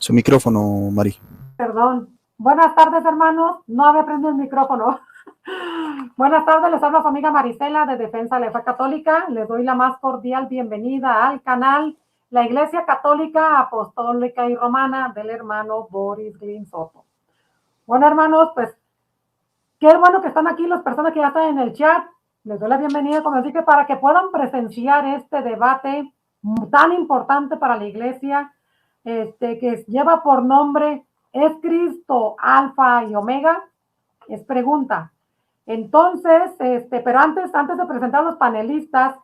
Su micrófono, Mari. Perdón. Buenas tardes, hermanos. No había prendido el micrófono. Buenas tardes, les habla su amiga Marisela de Defensa de la Fe Católica. Les doy la más cordial bienvenida al canal La Iglesia Católica, Apostólica y Romana del hermano Boris Glynn Soto. Bueno, hermanos, pues qué bueno que están aquí las personas que ya están en el chat. Les doy la bienvenida, como les dije, para que puedan presenciar este debate tan importante para la Iglesia, que lleva por nombre ¿es Cristo Alfa y Omega? Es pregunta. Entonces, pero antes de presentar a los panelistas,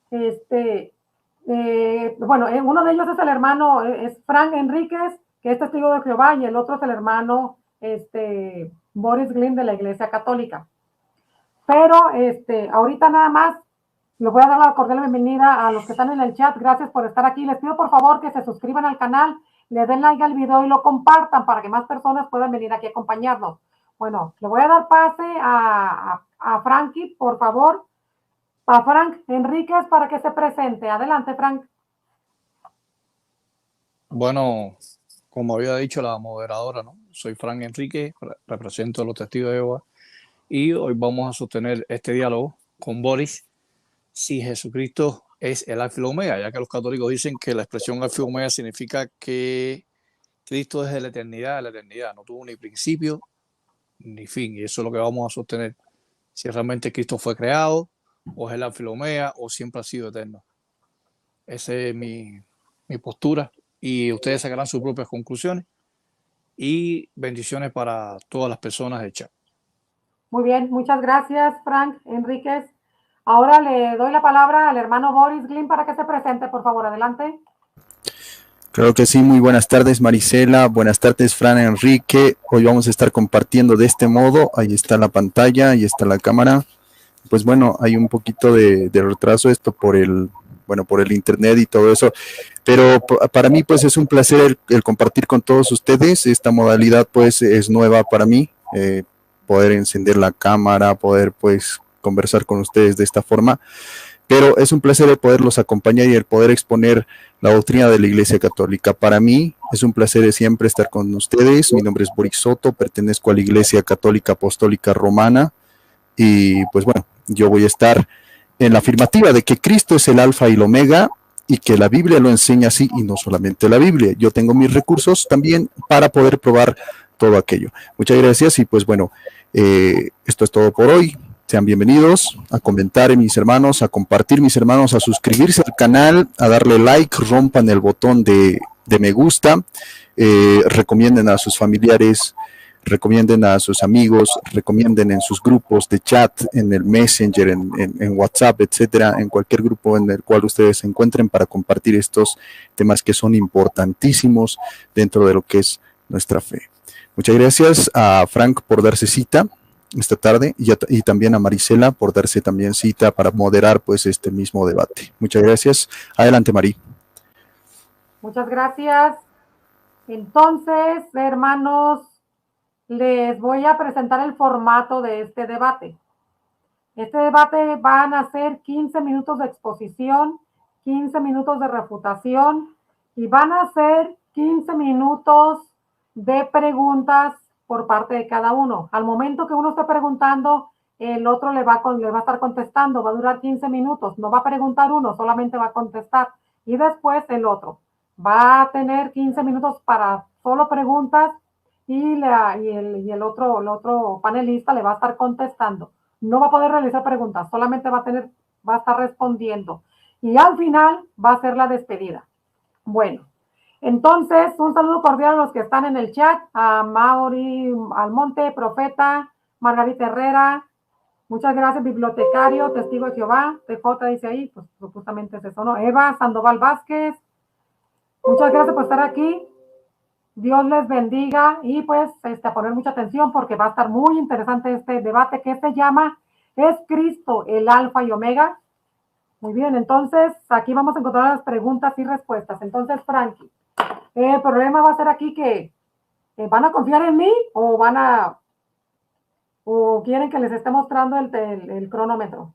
uno de ellos es el hermano, es Frank Enríquez, que es testigo de Jehová, y el otro es el hermano, Boris Glynn de la Iglesia Católica. Pero, ahorita nada más, les voy a dar la cordial bienvenida a los que están en el chat. Gracias por estar aquí. Les pido por favor que se suscriban al canal, le den like al video y lo compartan para que más personas puedan venir aquí a acompañarnos. Bueno, le voy a dar pase a Frankie, por favor, a Frank Enríquez para que se presente. Adelante, Frank. Bueno, como había dicho la moderadora, ¿no? Soy Frank Enríquez, represento a los testigos de Jehová y hoy vamos a sostener este diálogo con Boris si Jesucristo es el alfa y el omega, ya que los católicos dicen que la expresión alfa y omega significa que Cristo desde la eternidad, no tuvo ni principio ni fin, y eso es lo que vamos a sostener, si realmente Cristo fue creado, o es el alfa y el omega, o siempre ha sido eterno. Esa es mi postura, y ustedes sacarán sus propias conclusiones, y bendiciones para todas las personas del chat. Muy bien, muchas gracias, Frank Enríquez. Ahora le doy la palabra al hermano Boris Glynn para que se presente, por favor, adelante. Claro que sí, muy buenas tardes Marisela, buenas tardes Fran Enrique. Hoy vamos a estar compartiendo de este modo, ahí está la pantalla, ahí está la cámara. Pues bueno, hay un poquito de retraso esto por el internet y todo eso, pero para mí pues es un placer el compartir con todos ustedes. Esta modalidad pues es nueva para mí, poder encender la cámara, poder pues conversar con ustedes de esta forma. Pero es un placer el poderlos acompañar y el poder exponer la doctrina de la Iglesia Católica. Para mí es un placer siempre estar con ustedes. Mi nombre es Boris Soto, pertenezco a la Iglesia Católica Apostólica Romana y pues bueno, yo voy a estar en la afirmativa de que Cristo es el alfa y el omega y que la Biblia lo enseña así, y no solamente la Biblia. Yo tengo mis recursos también para poder probar todo aquello. Muchas gracias y pues bueno, esto es todo por hoy. Sean bienvenidos a comentar, mis hermanos, a compartir, mis hermanos, a suscribirse al canal, a darle like, rompan el botón de me gusta, recomienden a sus familiares, recomienden a sus amigos, recomienden en sus grupos de chat, en el Messenger, en WhatsApp, etcétera, en cualquier grupo en el cual ustedes se encuentren para compartir estos temas que son importantísimos dentro de lo que es nuestra fe. Muchas gracias a Frank por darse cita esta tarde y también a Marisela por darse también cita para moderar pues este mismo debate. Muchas gracias. Adelante, Mari. Muchas gracias. Entonces, hermanos, les voy a presentar el formato de este debate. Este debate van a ser 15 minutos de exposición, 15 minutos de refutación y van a ser 15 minutos de preguntas por parte de cada uno. Al momento que uno esté preguntando, el otro le va a estar contestando, va a durar 15 minutos, no va a preguntar uno, solamente va a contestar. Y después el otro va a tener 15 minutos para solo preguntas y el otro panelista le va a estar contestando. No va a poder realizar preguntas, solamente va a estar respondiendo. Y al final va a ser la despedida. Bueno, entonces, un saludo cordial a los que están en el chat, a Mauri Almonte, Profeta, Margarita Herrera, muchas gracias, bibliotecario, testigo de Jehová, TJ dice ahí, pues justamente es eso, ¿no? Eva Sandoval Vázquez, muchas gracias por estar aquí, Dios les bendiga y pues a poner mucha atención porque va a estar muy interesante este debate que se llama ¿es Cristo el alfa y omega? Muy bien, entonces aquí vamos a encontrar las preguntas y respuestas. Entonces, Frankie, el problema va a ser aquí que ¿van a confiar en mí o quieren que les esté mostrando el cronómetro?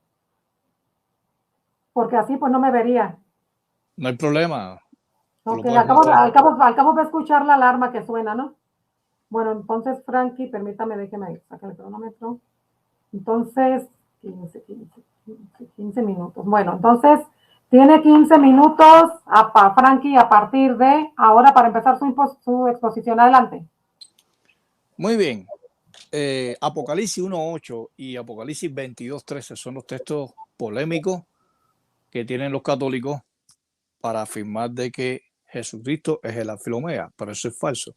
Porque así pues no me vería. No hay problema. Te lo Ok, puedes mostrar. al cabo va a escuchar la alarma que suena, ¿no? Bueno, entonces, Frankie, permítame, déjeme sacar el cronómetro. Entonces, 15 minutos. Bueno, entonces, tiene 15 minutos, Frankie, a partir de ahora para empezar su exposición. Adelante. Muy bien. Apocalipsis 1.8 y Apocalipsis 22.13 son los textos polémicos que tienen los católicos para afirmar de que Jesucristo es el alfa y omega, pero eso es falso,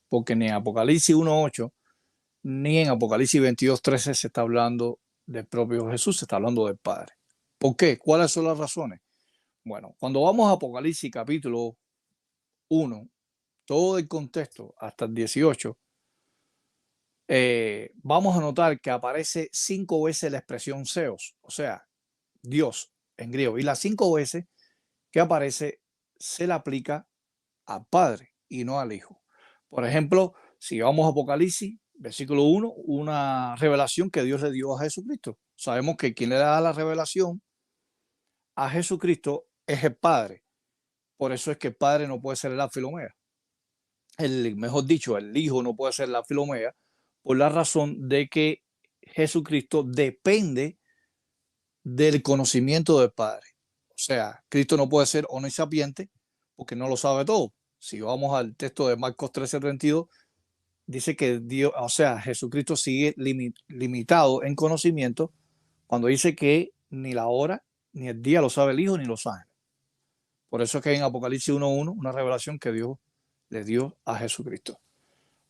porque ni en Apocalipsis 1.8 ni en Apocalipsis 22.13 se está hablando del propio Jesús, se está hablando del Padre. ¿Por qué? ¿Cuáles son las razones? Bueno, cuando vamos a Apocalipsis capítulo 1, todo el contexto hasta el 18, vamos a notar que aparece 5 veces la expresión Zeus, o sea, Dios en griego, y las 5 veces que aparece se le aplica al Padre y no al Hijo. Por ejemplo, si vamos a Apocalipsis, versículo 1, una revelación que Dios le dio a Jesucristo. Sabemos que quien le da la revelación a Jesucristo es el Padre. Por eso es que el Padre no puede ser el alfa y el omega. Mejor dicho, el Hijo no puede ser el alfa y el omega por la razón de que Jesucristo depende del conocimiento del Padre. O sea, Cristo no puede ser omnisapiente porque no lo sabe todo. Si vamos al texto de Marcos 13:32, dice que Dios, o sea, Jesucristo sigue limitado en conocimiento cuando dice que ni la hora ni el día lo sabe el Hijo ni los ángeles. Por eso es que en Apocalipsis 1.1, una revelación que Dios le dio a Jesucristo.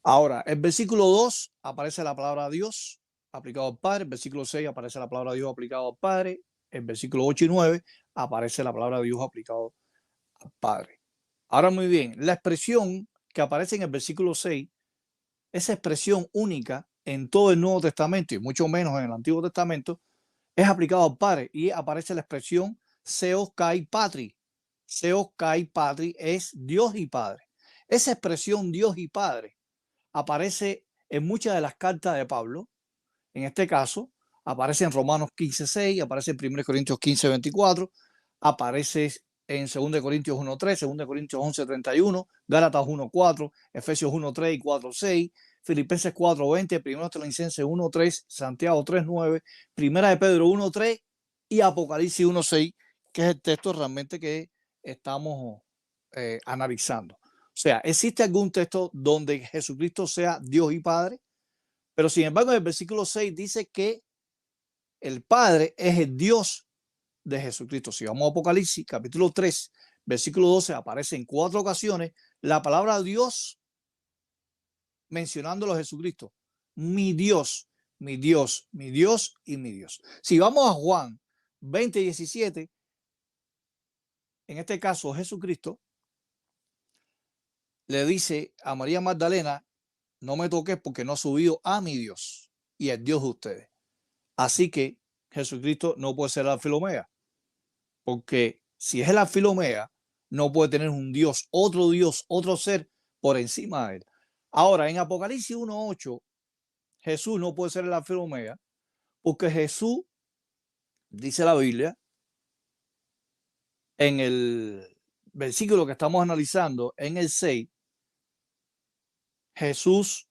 Ahora, el versículo 2 aparece la palabra Dios aplicado al Padre. El versículo 6 aparece la palabra Dios aplicado al Padre. El versículo 8 y 9 aparece la palabra Dios aplicado al Padre. Ahora, muy bien, la expresión que aparece en el versículo 6, esa expresión única en todo el Nuevo Testamento y mucho menos en el Antiguo Testamento, es aplicado al Padre y aparece la expresión Theos kai patri. Theos kai patri es Dios y Padre. Esa expresión Dios y Padre aparece en muchas de las cartas de Pablo. En este caso, aparece en Romanos 15:6, aparece en 1 Corintios 15:24, aparece en 2 Corintios 1:3, 2 Corintios 11:31, Gálatas 1:4, Efesios 1:3 y 4:6, Filipenses 4:20, 1 Tesalonicenses 1:3, Santiago 3:9, Primera de Pedro 1:3 y Apocalipsis 1:6, que es el texto realmente que estamos analizando. O sea, ¿existe algún texto donde Jesucristo sea Dios y Padre? Pero sin embargo, en el versículo 6 dice que el Padre es el Dios de Jesucristo. Si vamos a Apocalipsis, capítulo 3, versículo 12, aparece en 4 ocasiones la palabra Dios mencionándolo a Jesucristo. Mi Dios, mi Dios, mi Dios y mi Dios. Si vamos a Juan 20:17, en este caso Jesucristo le dice a María Magdalena, no me toques porque no ha subido a mi Dios y el Dios de ustedes. Así que Jesucristo no puede ser el alfa y el omega, porque si es el alfa y el omega, no puede tener un Dios, otro ser por encima de él. Ahora, en Apocalipsis 1:8, Jesús no puede ser el alfa y el omega, porque Jesús, dice la Biblia, en el versículo que estamos analizando, en el 6, Jesús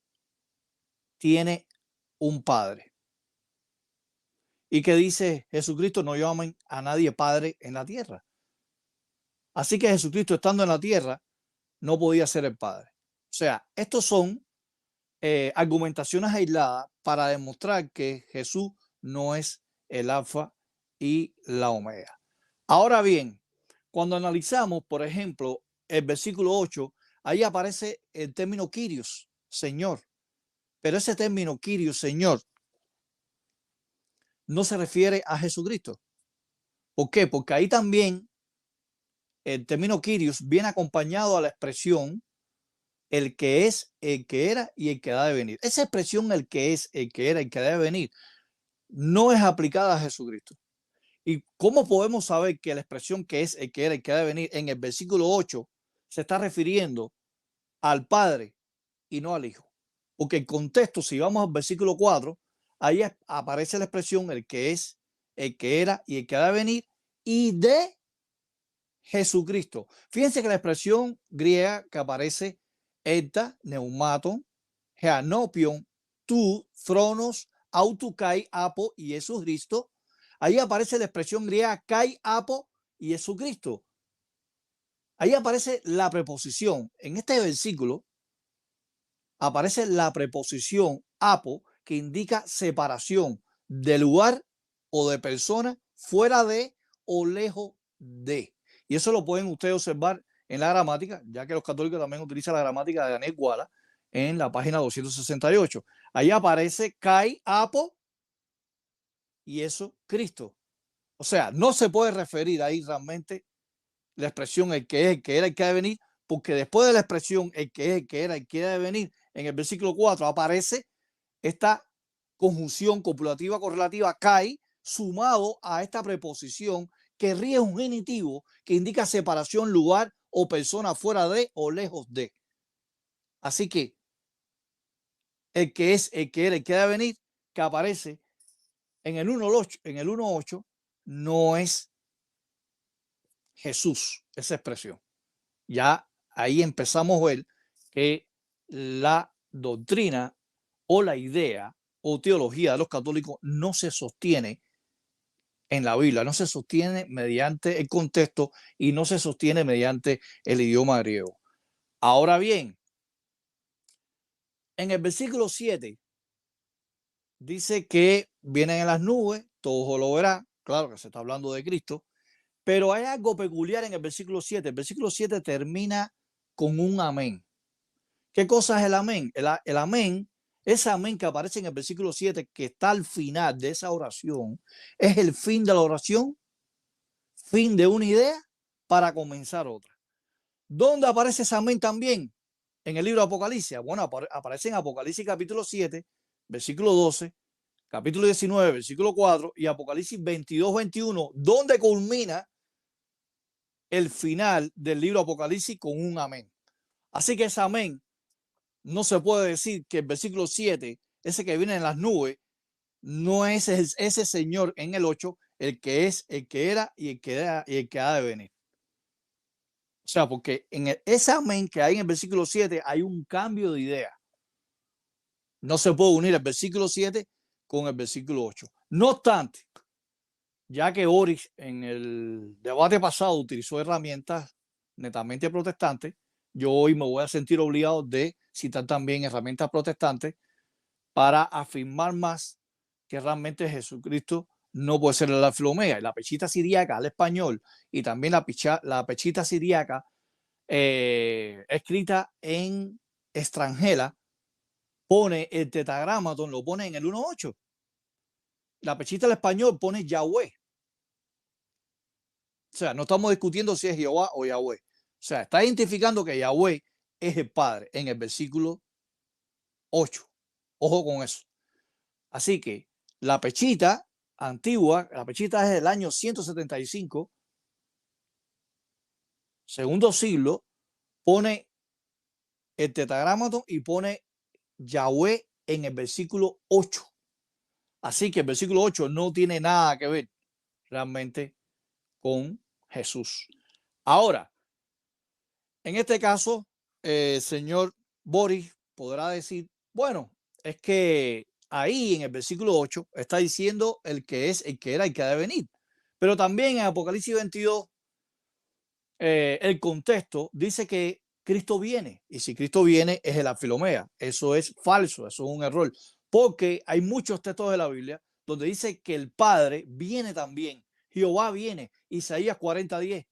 tiene un padre. Y que dice Jesucristo, no llamen a nadie padre en la tierra. Así que Jesucristo, estando en la tierra, no podía ser el Padre. O sea, estos son argumentaciones aisladas para demostrar que Jesús no es el alfa y la omega. Ahora bien, cuando analizamos, por ejemplo, el versículo 8, ahí aparece el término Kyrios, Señor. Pero ese término Kyrios, Señor, no se refiere a Jesucristo. ¿Por qué? Porque ahí también el término Kyrios viene acompañado a la expresión el que es, el que era y el que ha de venir. Esa expresión, el que es, el que era, el que debe venir, no es aplicada a Jesucristo. ¿Y cómo podemos saber que la expresión que es, el que era, el que ha de venir en el versículo 8 se está refiriendo al Padre y no al Hijo? Porque el contexto, si vamos al versículo 4, ahí aparece la expresión el que es, el que era y el que ha de venir y de Jesucristo. Fíjense que la expresión griega que aparece, eta, neumaton, geanopion, tu, thronos, autukai, apo y Jesucristo. Ahí aparece la expresión griega kai, apo y Jesucristo. Ahí aparece la preposición. En este versículo aparece la preposición apo, que indica separación de lugar o de persona, fuera de o lejos de. Y eso lo pueden ustedes observar en la gramática, ya que los católicos también utilizan la gramática de Daniel Guala en la página 268. Ahí aparece kai, apo y eso Cristo. O sea, no se puede referir ahí realmente la expresión el que es, el que era, el que ha de venir, porque después de la expresión el que es, el que era, el que ha de venir, en el versículo 4 aparece esta conjunción copulativa correlativa kai sumado a esta preposición que ríe un genitivo que indica separación, lugar o persona fuera de o lejos de. Así que el que es, el que era, el que ha de venir, que aparece en el 1.8, en el 1.8 no es Jesús, esa expresión. Ya ahí empezamos a ver que la doctrina o la idea o teología de los católicos no se sostiene en la Biblia, no se sostiene mediante el contexto y no se sostiene mediante el idioma griego. Ahora bien, en el versículo 7 dice que vienen en las nubes, todo lo verá, claro que se está hablando de Cristo, pero hay algo peculiar en el versículo 7. El versículo 7 termina con un amén. ¿Qué cosa es el amén? El amén, ese amén que aparece en el versículo 7, que está al final de esa oración, es el fin de la oración, fin de una idea para comenzar otra. ¿Dónde aparece ese amén también? En el libro de Apocalipsis. Bueno, aparece en Apocalipsis capítulo 7, versículo 12, capítulo 19, versículo 4 y Apocalipsis 22, 21, donde culmina el final del libro de Apocalipsis con un amén. Así que ese amén no se puede decir que el versículo 7, ese que viene en las nubes, no es ese Señor en el 8, el que es, el que era y el que ha de venir. O sea, porque en ese amén que hay en el versículo 7 hay un cambio de idea. No se puede unir el versículo 7 con el versículo 8. No obstante, ya que Boris en el debate pasado utilizó herramientas netamente protestantes, yo hoy me voy a sentir obligado de citar también herramientas protestantes para afirmar más que realmente Jesucristo no puede ser el alfa y el omega. La pechita siríaca al español y también la pechita siríaca escrita en extranjera pone el tetragramaton, lo pone en el 1.8. La pechita al español pone Yahweh. O sea, no estamos discutiendo si es Jehová o Yahweh. O sea, está identificando que Yahweh es el Padre en el versículo 8. Ojo con eso. Así que la pechita antigua, la pechita es del año 175, segundo siglo, pone el tetragramaton y pone Yahweh en el versículo 8. Así que el versículo 8 no tiene nada que ver realmente con Jesús. Ahora, en este caso, el señor Boris podrá decir, bueno, es que ahí en el versículo 8 está diciendo el que es, el que era, el que ha de venir. Pero también en Apocalipsis 22, el contexto dice que Cristo viene. Y si Cristo viene, es el alfa y el omega. Eso es falso, eso es un error. Porque hay muchos textos de la Biblia donde dice que el Padre viene también. Jehová viene. Isaías 40:10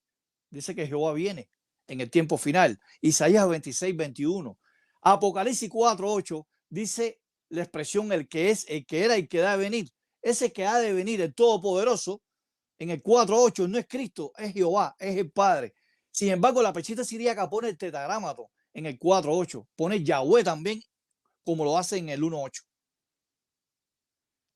dice que Jehová viene en el tiempo final. Isaías 26:21. Apocalipsis 4:8 dice la expresión el que es, el que era, el que ha de venir. Ese que ha de venir, el Todopoderoso, en el 4.8 no es Cristo, es Jehová, es el Padre. Sin embargo, la pechita siríaca pone el tetragramaton en el 4.8, pone Yahweh también, como lo hace en el 1.8.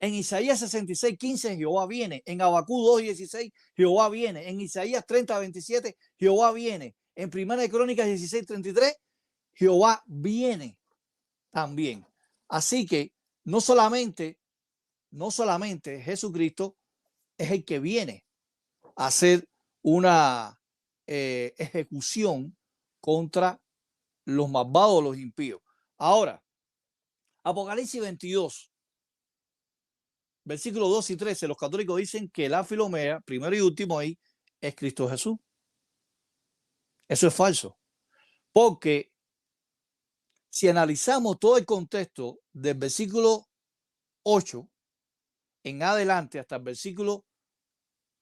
En Isaías 66:15 Jehová viene, en Habacuc 2:16 Jehová viene, en Isaías 30:27 Jehová viene, en Primera de Crónicas 16:33 Jehová viene también. Así que no solamente Jesucristo es el que viene a hacer una ejecución contra los malvados, los impíos. Ahora, Apocalipsis 22, versículos 2 y 13, los católicos dicen que el alfa y la omega, primero y último ahí, es Cristo Jesús. Eso es falso, porque si analizamos todo el contexto del versículo 8 en adelante hasta el versículo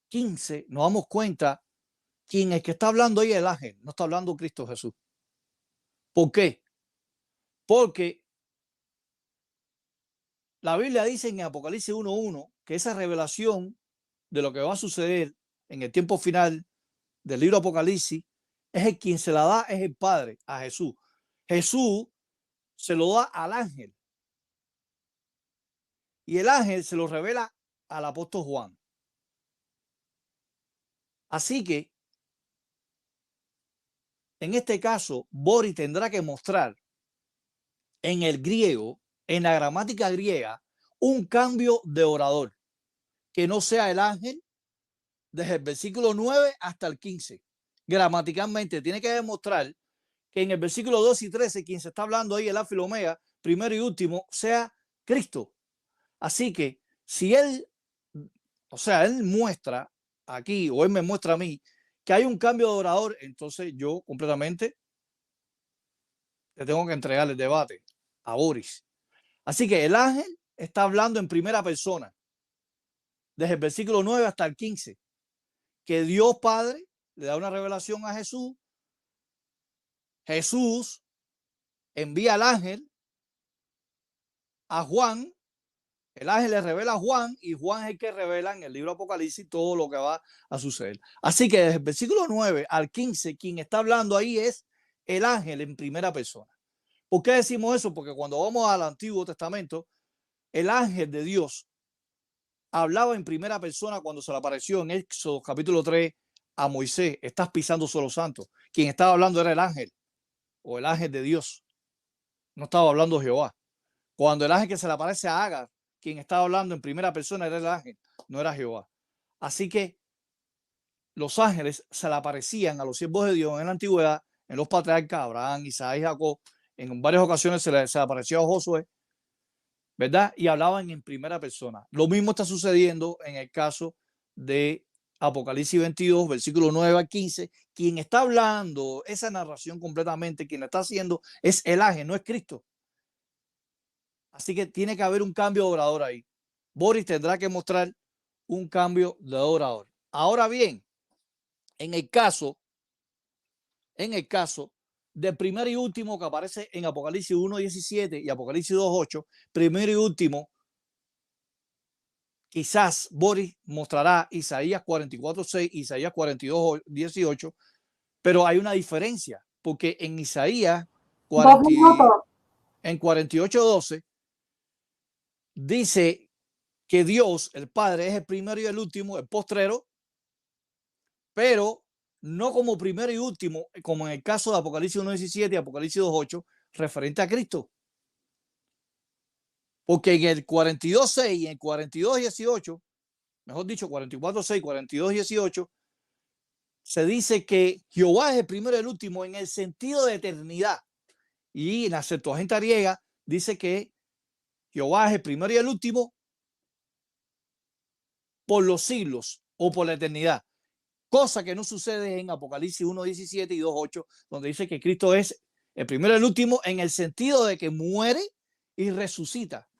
15, nos damos cuenta quién es que está hablando ahí, el ángel, no está hablando Cristo Jesús. ¿Por qué? Porque la Biblia dice en Apocalipsis 1:1 que esa revelación de lo que va a suceder en el tiempo final del libro Apocalipsis es el quien se la da, es el Padre, a Jesús. Jesús se lo da al ángel y el ángel se lo revela al apóstol Juan. Así que en este caso, Boris tendrá que mostrar en el griego, en la gramática griega, un cambio de orador, que no sea el ángel desde el versículo 9 hasta el 15. Gramaticalmente tiene que demostrar que en el versículo 2 y 13, quien se está hablando ahí, el alfa y el omega, primero y último, sea Cristo. Así que si él, o sea, él muestra aquí, o él me muestra a mí, que hay un cambio de orador, entonces yo completamente le tengo que entregar el debate a Boris. Así que el ángel está hablando en primera persona, desde el versículo 9 hasta el 15, que Dios Padre le da una revelación a Jesús. Jesús envía al ángel a Juan. El ángel le revela a Juan y Juan es el que revela en el libro Apocalipsis todo lo que va a suceder. Así que desde el versículo 9 al 15, quien está hablando ahí es el ángel en primera persona. ¿Por qué decimos eso? Porque cuando vamos al Antiguo Testamento, el ángel de Dios hablaba en primera persona cuando se le apareció en Éxodo capítulo 3 a Moisés. Estás pisando suelo santo. Quien estaba hablando era el ángel o el ángel de Dios. No estaba hablando Jehová. Cuando el ángel que se le aparece a Agar, quien estaba hablando en primera persona era el ángel, no era Jehová. Así que los ángeles se le aparecían a los siervos de Dios en la antigüedad, en los patriarcas, Abraham, Isaac y Jacob. En varias ocasiones se le apareció a Josué, ¿verdad? Y hablaban en primera persona. Lo mismo está sucediendo en el caso de Apocalipsis 22, versículo 9 al 15. Quien está hablando esa narración completamente, quien la está haciendo es el ángel, no es Cristo. Así que tiene que haber un cambio de orador ahí. Boris tendrá que mostrar un cambio de orador. Ahora bien, en el caso del primero y último que aparece en Apocalipsis 1:17 y Apocalipsis 2:8, primero y último, quizás Boris mostrará Isaías 44:6, Isaías 42:18, pero hay una diferencia, porque en Isaías 48:12 dice que Dios, el Padre, es el primero y el último, el postrero, pero no como primero y último, como en el caso de Apocalipsis 1:17 y Apocalipsis 2:8, referente a Cristo. Porque en el 42:6 y en el 42:18, mejor dicho, 44:6, 42:18, se dice que Jehová es el primero y el último en el sentido de eternidad. Y en la Septuaginta griega dice que Jehová es el primero y el último por los siglos o por la eternidad. Cosa que no sucede en Apocalipsis 1:17 y 2:8, donde dice que Cristo es el primero y el último en el sentido de que muere y resucita.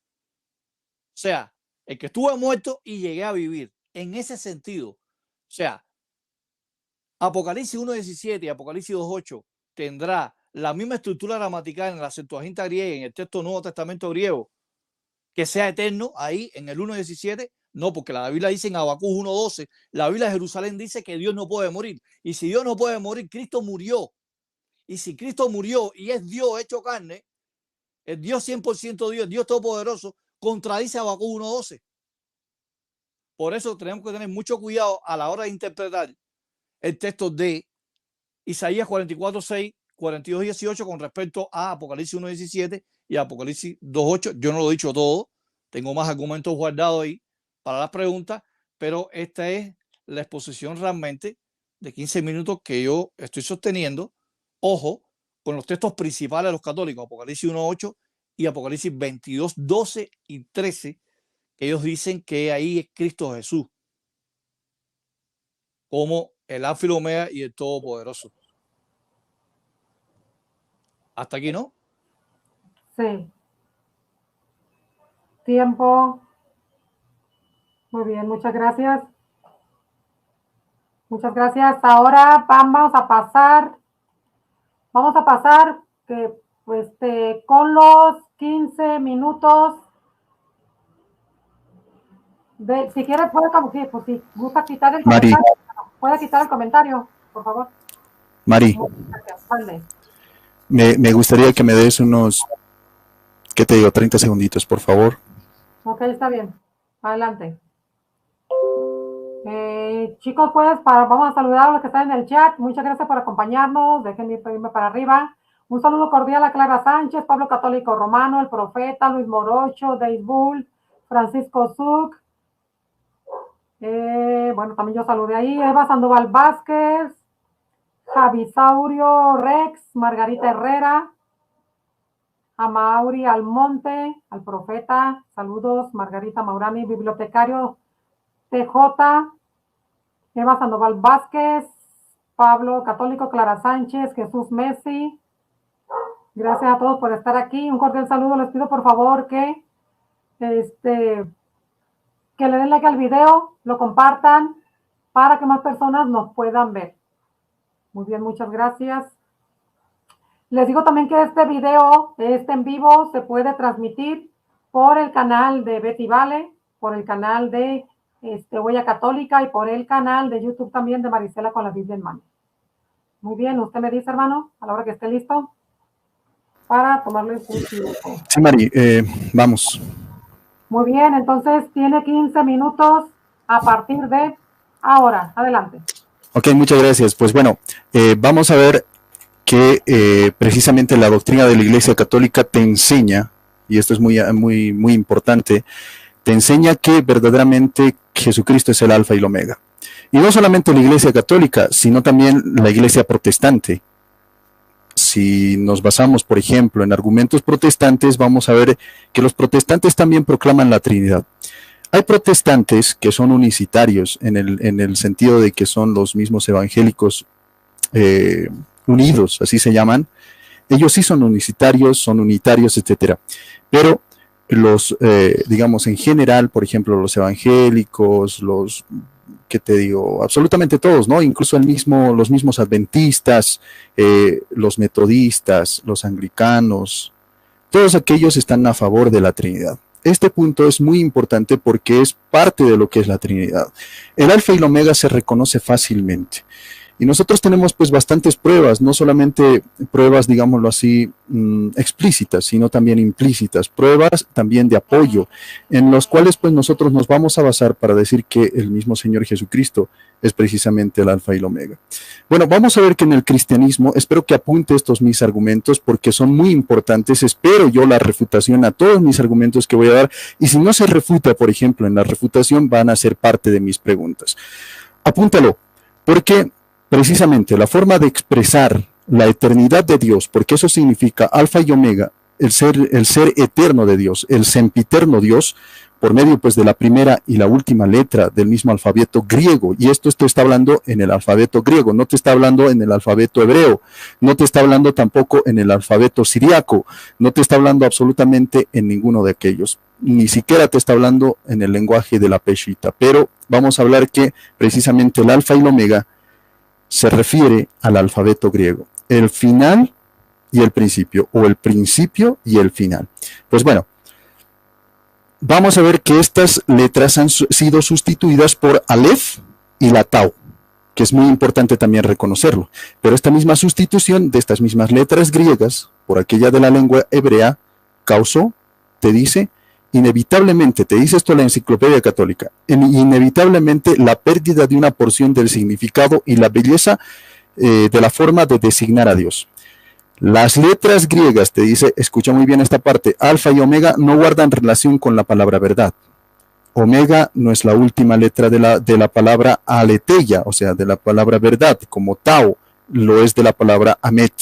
O sea, el que estuvo muerto y llegué a vivir. En ese sentido. O sea, Apocalipsis 1:17 y Apocalipsis 2:8 tendrá la misma estructura gramatical en la Septuaginta griega, en el texto Nuevo Testamento griego, que sea eterno ahí en el 1:17. No, porque la Biblia dice en Habacuc 1:12, la Biblia de Jerusalén dice que Dios no puede morir. Y si Dios no puede morir, Cristo murió. Y si Cristo murió y es Dios hecho carne, el Dios 100% Dios, Dios todopoderoso, contradice a Habacuc 1:12. Por eso tenemos que tener mucho cuidado a la hora de interpretar el texto de Isaías 44:6, 42:18 con respecto a Apocalipsis 1:17 y Apocalipsis 2:8. Yo no lo he dicho todo, tengo más argumentos guardados ahí para las preguntas, pero esta es la exposición realmente de 15 minutos que yo estoy sosteniendo, ojo, con los textos principales de los católicos, Apocalipsis 1:8 y Apocalipsis 22:12 y 13, que ellos dicen que ahí es Cristo Jesús como el Alfa y el Omega y el Todopoderoso. Hasta aquí, ¿no? Sí. Tiempo. Muy bien, muchas gracias. Muchas gracias. Ahora vamos a pasar que, pues, con los 15 minutos de, si quiere puede, pues si gusta quitar el Mari. comentario, puede quitar el comentario, por favor. Mari, me gustaría que me des unos, ¿qué te digo? 30 segunditos, por favor. Ok, está bien. Adelante. Chicos, pues vamos a saludar a los que están en el chat. Muchas gracias por acompañarnos. Déjenme irme para arriba. Un saludo cordial a Clara Sánchez, Pablo Católico Romano, El Profeta, Luis Morocho, Dave Bull, Francisco Zuc. Bueno, también yo saludé ahí. Eva Sandoval Vázquez, Javisaurio Rex, Margarita Herrera, a Mauri Almonte, al Profeta. Saludos, Margarita Maurani, bibliotecario TJ, Eva Sandoval Vázquez, Pablo Católico, Clara Sánchez, Jesús Messi. Gracias a todos por estar aquí. Un cordial saludo. Les pido por favor que le den like al video, lo compartan para que más personas nos puedan ver. Muy bien, muchas gracias. Les digo también que este video, en vivo, se puede transmitir por el canal de Betty Vale, por el canal de Huella Católica y por el canal de YouTube también de Marisela con la Biblia en mano. Muy bien, usted me dice, hermano, a la hora que esté listo para tomarlo en curso. Sí, Mari, vamos. Muy bien, entonces tiene 15 minutos a partir de ahora. Adelante. Ok, muchas gracias. Pues bueno, vamos a ver que precisamente la doctrina de la Iglesia Católica te enseña, y esto es muy importante, te enseña que verdaderamente Jesucristo es el Alfa y el Omega. Y no solamente la Iglesia Católica, sino también la Iglesia Protestante. Si nos basamos, por ejemplo, en argumentos protestantes, vamos a ver que los protestantes también proclaman la Trinidad. Hay protestantes que son unicitarios en el sentido de que son los mismos evangélicos unidos, así se llaman. Ellos sí son unitarios, etcétera. Pero los, digamos, en general, por ejemplo, los evangélicos, ¿qué te digo? Absolutamente todos, ¿no? Incluso los mismos adventistas, los metodistas, los anglicanos, todos aquellos están a favor de la Trinidad. Este punto es muy importante porque es parte de lo que es la Trinidad. El Alfa y el Omega se reconoce fácilmente. Y nosotros tenemos pues bastantes pruebas, no solamente pruebas, digámoslo así, explícitas, sino también implícitas, pruebas también de apoyo, en los cuales pues nosotros nos vamos a basar para decir que el mismo Señor Jesucristo es precisamente el Alfa y el Omega. Bueno, vamos a ver que en el cristianismo, espero que apunte estos mis argumentos porque son muy importantes, espero yo la refutación a todos mis argumentos que voy a dar, y si no se refuta, por ejemplo, en la refutación van a ser parte de mis preguntas. Apúntalo, porque precisamente la forma de expresar la eternidad de Dios, porque eso significa Alfa y Omega, el ser eterno de Dios, el sempiterno Dios, por medio pues de la primera y la última letra del mismo alfabeto griego, y esto te está hablando en el alfabeto griego, no te está hablando en el alfabeto hebreo, no te está hablando tampoco en el alfabeto siriaco, no te está hablando absolutamente en ninguno de aquellos, ni siquiera te está hablando en el lenguaje de la peshita, pero vamos a hablar que precisamente el Alfa y el Omega se refiere al alfabeto griego, el final y el principio, o el principio y el final. Pues bueno, vamos a ver que estas letras han sido sustituidas por Aleph y la Tau, que es muy importante también reconocerlo. Pero esta misma sustitución de estas mismas letras griegas por aquella de la lengua hebrea causó, te dice, inevitablemente, te dice esto la Enciclopedia Católica, inevitablemente la pérdida de una porción del significado y la belleza de la forma de designar a Dios. Las letras griegas, te dice, escucha muy bien esta parte, Alfa y Omega no guardan relación con la palabra verdad. omega no es la última letra de la palabra aletheia, o sea, de la palabra verdad, como tau lo es de la palabra amet,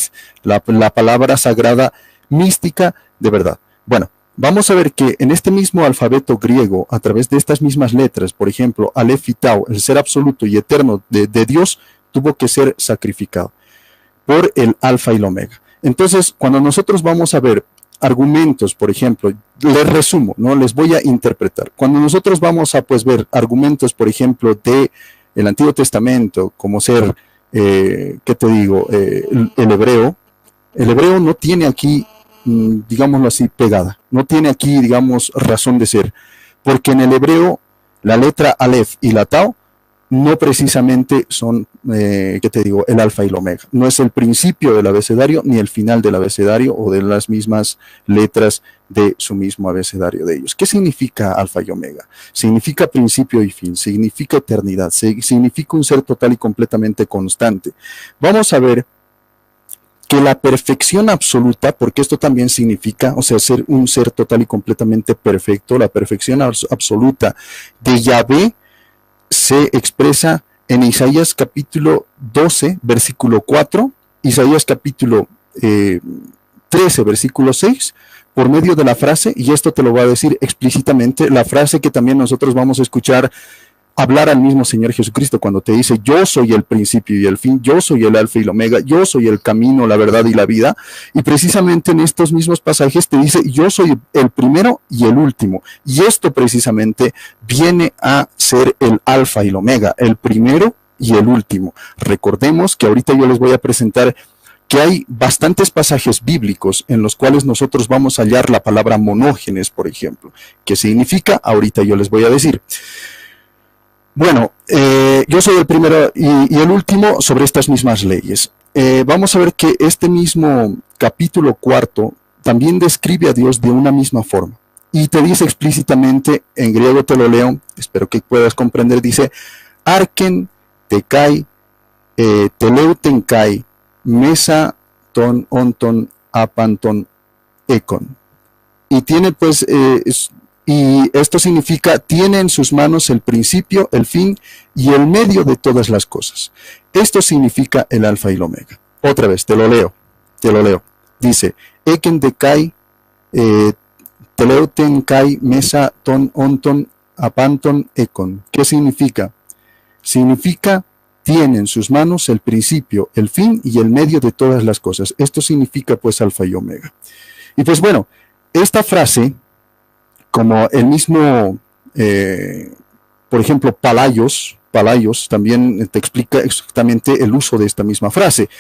la palabra sagrada mística de verdad. Bueno, vamos a ver que en este mismo alfabeto griego, a través de estas mismas letras, por ejemplo, Aleph y Tau, el ser absoluto y eterno de Dios, tuvo que ser sacrificado por el alfa y el omega. Entonces, cuando nosotros vamos a ver argumentos, por ejemplo, les resumo, ¿no? Les voy a interpretar. Cuando nosotros vamos a pues ver argumentos, por ejemplo, de el Antiguo Testamento, como ser, ¿qué te digo? El hebreo no tiene aquí, digámoslo así, pegada. No tiene aquí, digamos, razón de ser. Porque en el hebreo, la letra Aleph y la Tau no precisamente son, ¿qué te digo?, el alfa y el omega. No es el principio del abecedario ni el final del abecedario o de las mismas letras de su mismo abecedario de ellos. ¿Qué significa alfa y omega? Significa principio y fin, significa eternidad, significa un ser total y completamente constante. Vamos a ver que la perfección absoluta, porque esto también significa, o sea, ser un ser total y completamente perfecto, la perfección absoluta de Yahvé, se expresa en Isaías capítulo 12, versículo 4, Isaías capítulo 13, versículo 6, por medio de la frase, y esto te lo va a decir explícitamente, la frase que también nosotros vamos a escuchar hablar al mismo Señor Jesucristo cuando te dice: yo soy el principio y el fin, yo soy el alfa y el omega, yo soy el camino, la verdad y la vida. Y precisamente en estos mismos pasajes te dice: yo soy el primero y el último. Y esto precisamente viene a ser el alfa y el omega, el primero y el último. Recordemos que ahorita yo les voy a presentar que hay bastantes pasajes bíblicos en los cuales nosotros vamos a hallar la palabra monógenes, por ejemplo. ¿Qué significa? Ahorita yo les voy a decir. Bueno, yo soy el primero y el último sobre estas mismas leyes. Vamos a ver que este mismo capítulo 4 también describe a Dios de una misma forma. Y te dice explícitamente, en griego te lo leo, espero que puedas comprender, dice: arken tekai, teleuten kai, mesa ton onton apanton ekon. Y tiene pues... y esto significa: tiene en sus manos el principio, el fin y el medio de todas las cosas. Esto significa el alfa y el omega. Otra vez, te lo leo. Dice: eken de kai, teleuten kai, mesa ton onton apanton ekon. ¿Qué significa? Significa: tiene en sus manos el principio, el fin y el medio de todas las cosas. Esto significa pues alfa y omega. Y pues bueno, esta frase, como el mismo, por ejemplo, Palaios también te explica exactamente el uso de esta misma frase.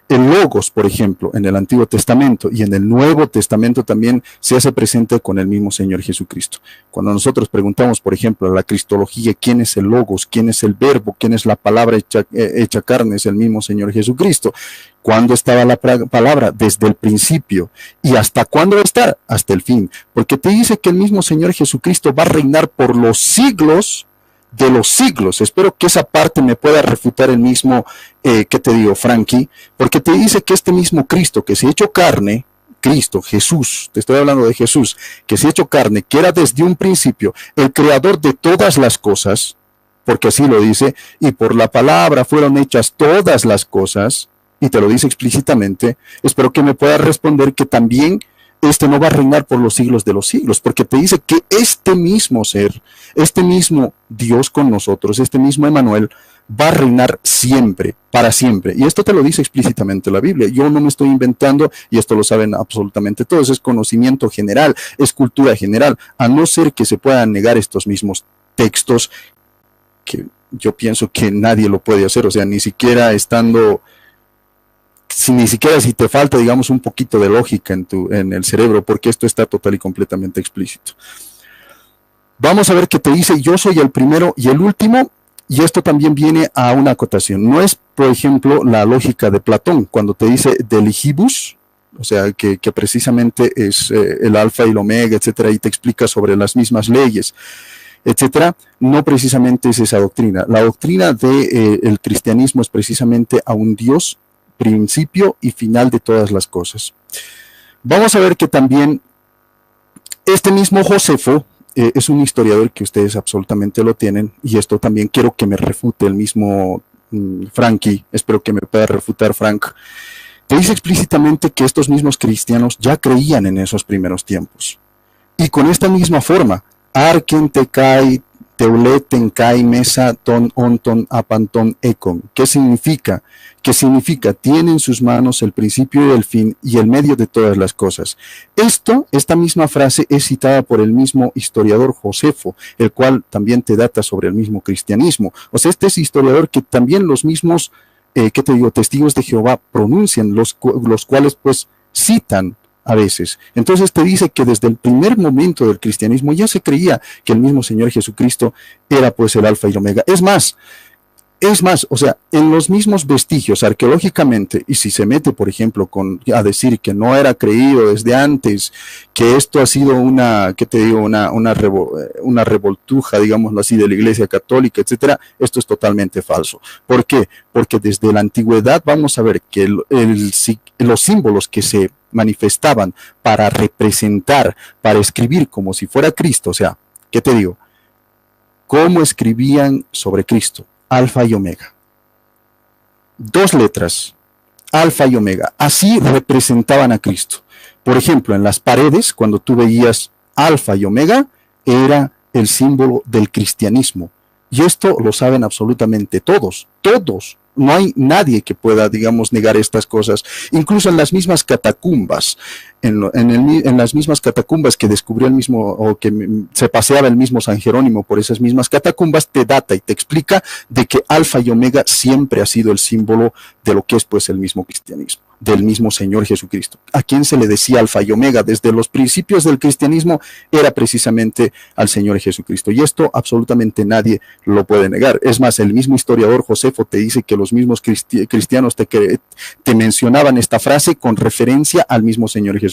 El logos, por ejemplo, en el Antiguo Testamento y en el Nuevo Testamento también se hace presente con el mismo Señor Jesucristo. Cuando nosotros preguntamos, por ejemplo, a la cristología, ¿quién es el logos? ¿Quién es el verbo? ¿Quién es la palabra hecha carne? Es el mismo Señor Jesucristo. ¿Cuándo estaba la palabra? Desde el principio. ¿Y hasta cuándo va a estar? Hasta el fin. Porque te dice que el mismo Señor Jesucristo va a reinar por los siglos de los siglos. Espero que esa parte me pueda refutar el mismo, ¿qué te digo, Frankie? Porque te dice que este mismo Cristo que se ha hecho carne, Cristo, Jesús, te estoy hablando de Jesús, que se ha hecho carne, que era desde un principio el creador de todas las cosas, porque así lo dice, y por la palabra fueron hechas todas las cosas, y te lo dice explícitamente. Espero que me pueda responder que también este no va a reinar por los siglos de los siglos, porque te dice que este mismo ser, este mismo Dios con nosotros, este mismo Emmanuel, va a reinar siempre, para siempre. Y esto te lo dice explícitamente la Biblia. Yo no me estoy inventando, y esto lo saben absolutamente todos, es conocimiento general, es cultura general, a no ser que se puedan negar estos mismos textos, que yo pienso que nadie lo puede hacer, o sea, ni siquiera estando... ni siquiera si te falta, digamos, un poquito de lógica en el cerebro, porque esto está total y completamente explícito. Vamos a ver que te dice: yo soy el primero y el último, y esto también viene a una acotación. No es, por ejemplo, la lógica de Platón, cuando te dice deligibus, o sea, que precisamente es el alfa y el omega, etcétera, y te explica sobre las mismas leyes, etcétera. No precisamente es esa doctrina. La doctrina del cristianismo es precisamente a un Dios principio y final de todas las cosas. Vamos a ver que también este mismo Josefo, es un historiador que ustedes absolutamente lo tienen, y esto también quiero que me refute el mismo Frankie, espero que me pueda refutar Frank. Te dice explícitamente que estos mismos cristianos ya creían en esos primeros tiempos. Y con esta misma forma, arken tekai, teuleten kai mesa ton onton apanton ekon. ¿Qué significa? ¿Qué significa? Tiene en sus manos el principio y el fin y el medio de todas las cosas. Esta misma frase es citada por el mismo historiador Josefo, el cual también te data sobre el mismo cristianismo. O sea, este es historiador que también los mismos, ¿qué te digo?, testigos de Jehová pronuncian, los cuales pues citan a veces. Entonces te dice que desde el primer momento del cristianismo ya se creía que el mismo Señor Jesucristo era pues el alfa y el omega. Es más, o sea, en los mismos vestigios arqueológicamente, y si se mete, por ejemplo, a decir que no era creído desde antes, que esto ha sido una revoltuja, digámoslo así, de la Iglesia Católica, etcétera, esto es totalmente falso. ¿Por qué? Porque desde la antigüedad vamos a ver que los símbolos que se manifestaban para representar, para escribir como si fuera Cristo, o sea, ¿qué te digo? ¿Cómo escribían sobre Cristo? Alfa y Omega. 2 letras, Alfa y Omega. Así representaban a Cristo. Por ejemplo, en las paredes, cuando tú veías Alfa y Omega, era el símbolo del cristianismo. Y esto lo saben absolutamente todos. No hay nadie que pueda, digamos, negar estas cosas. Incluso en las mismas catacumbas, en las mismas catacumbas que descubrió el mismo, o que se paseaba el mismo San Jerónimo por esas mismas catacumbas, te data y te explica de que Alfa y Omega siempre ha sido el símbolo de lo que es pues el mismo cristianismo, del mismo Señor Jesucristo. ¿A quién se le decía Alfa y Omega? Desde los principios del cristianismo era precisamente al Señor Jesucristo. Y esto absolutamente nadie lo puede negar. Es más, el mismo historiador Josefo te dice que los mismos cristianos te mencionaban esta frase con referencia al mismo Señor Jesucristo.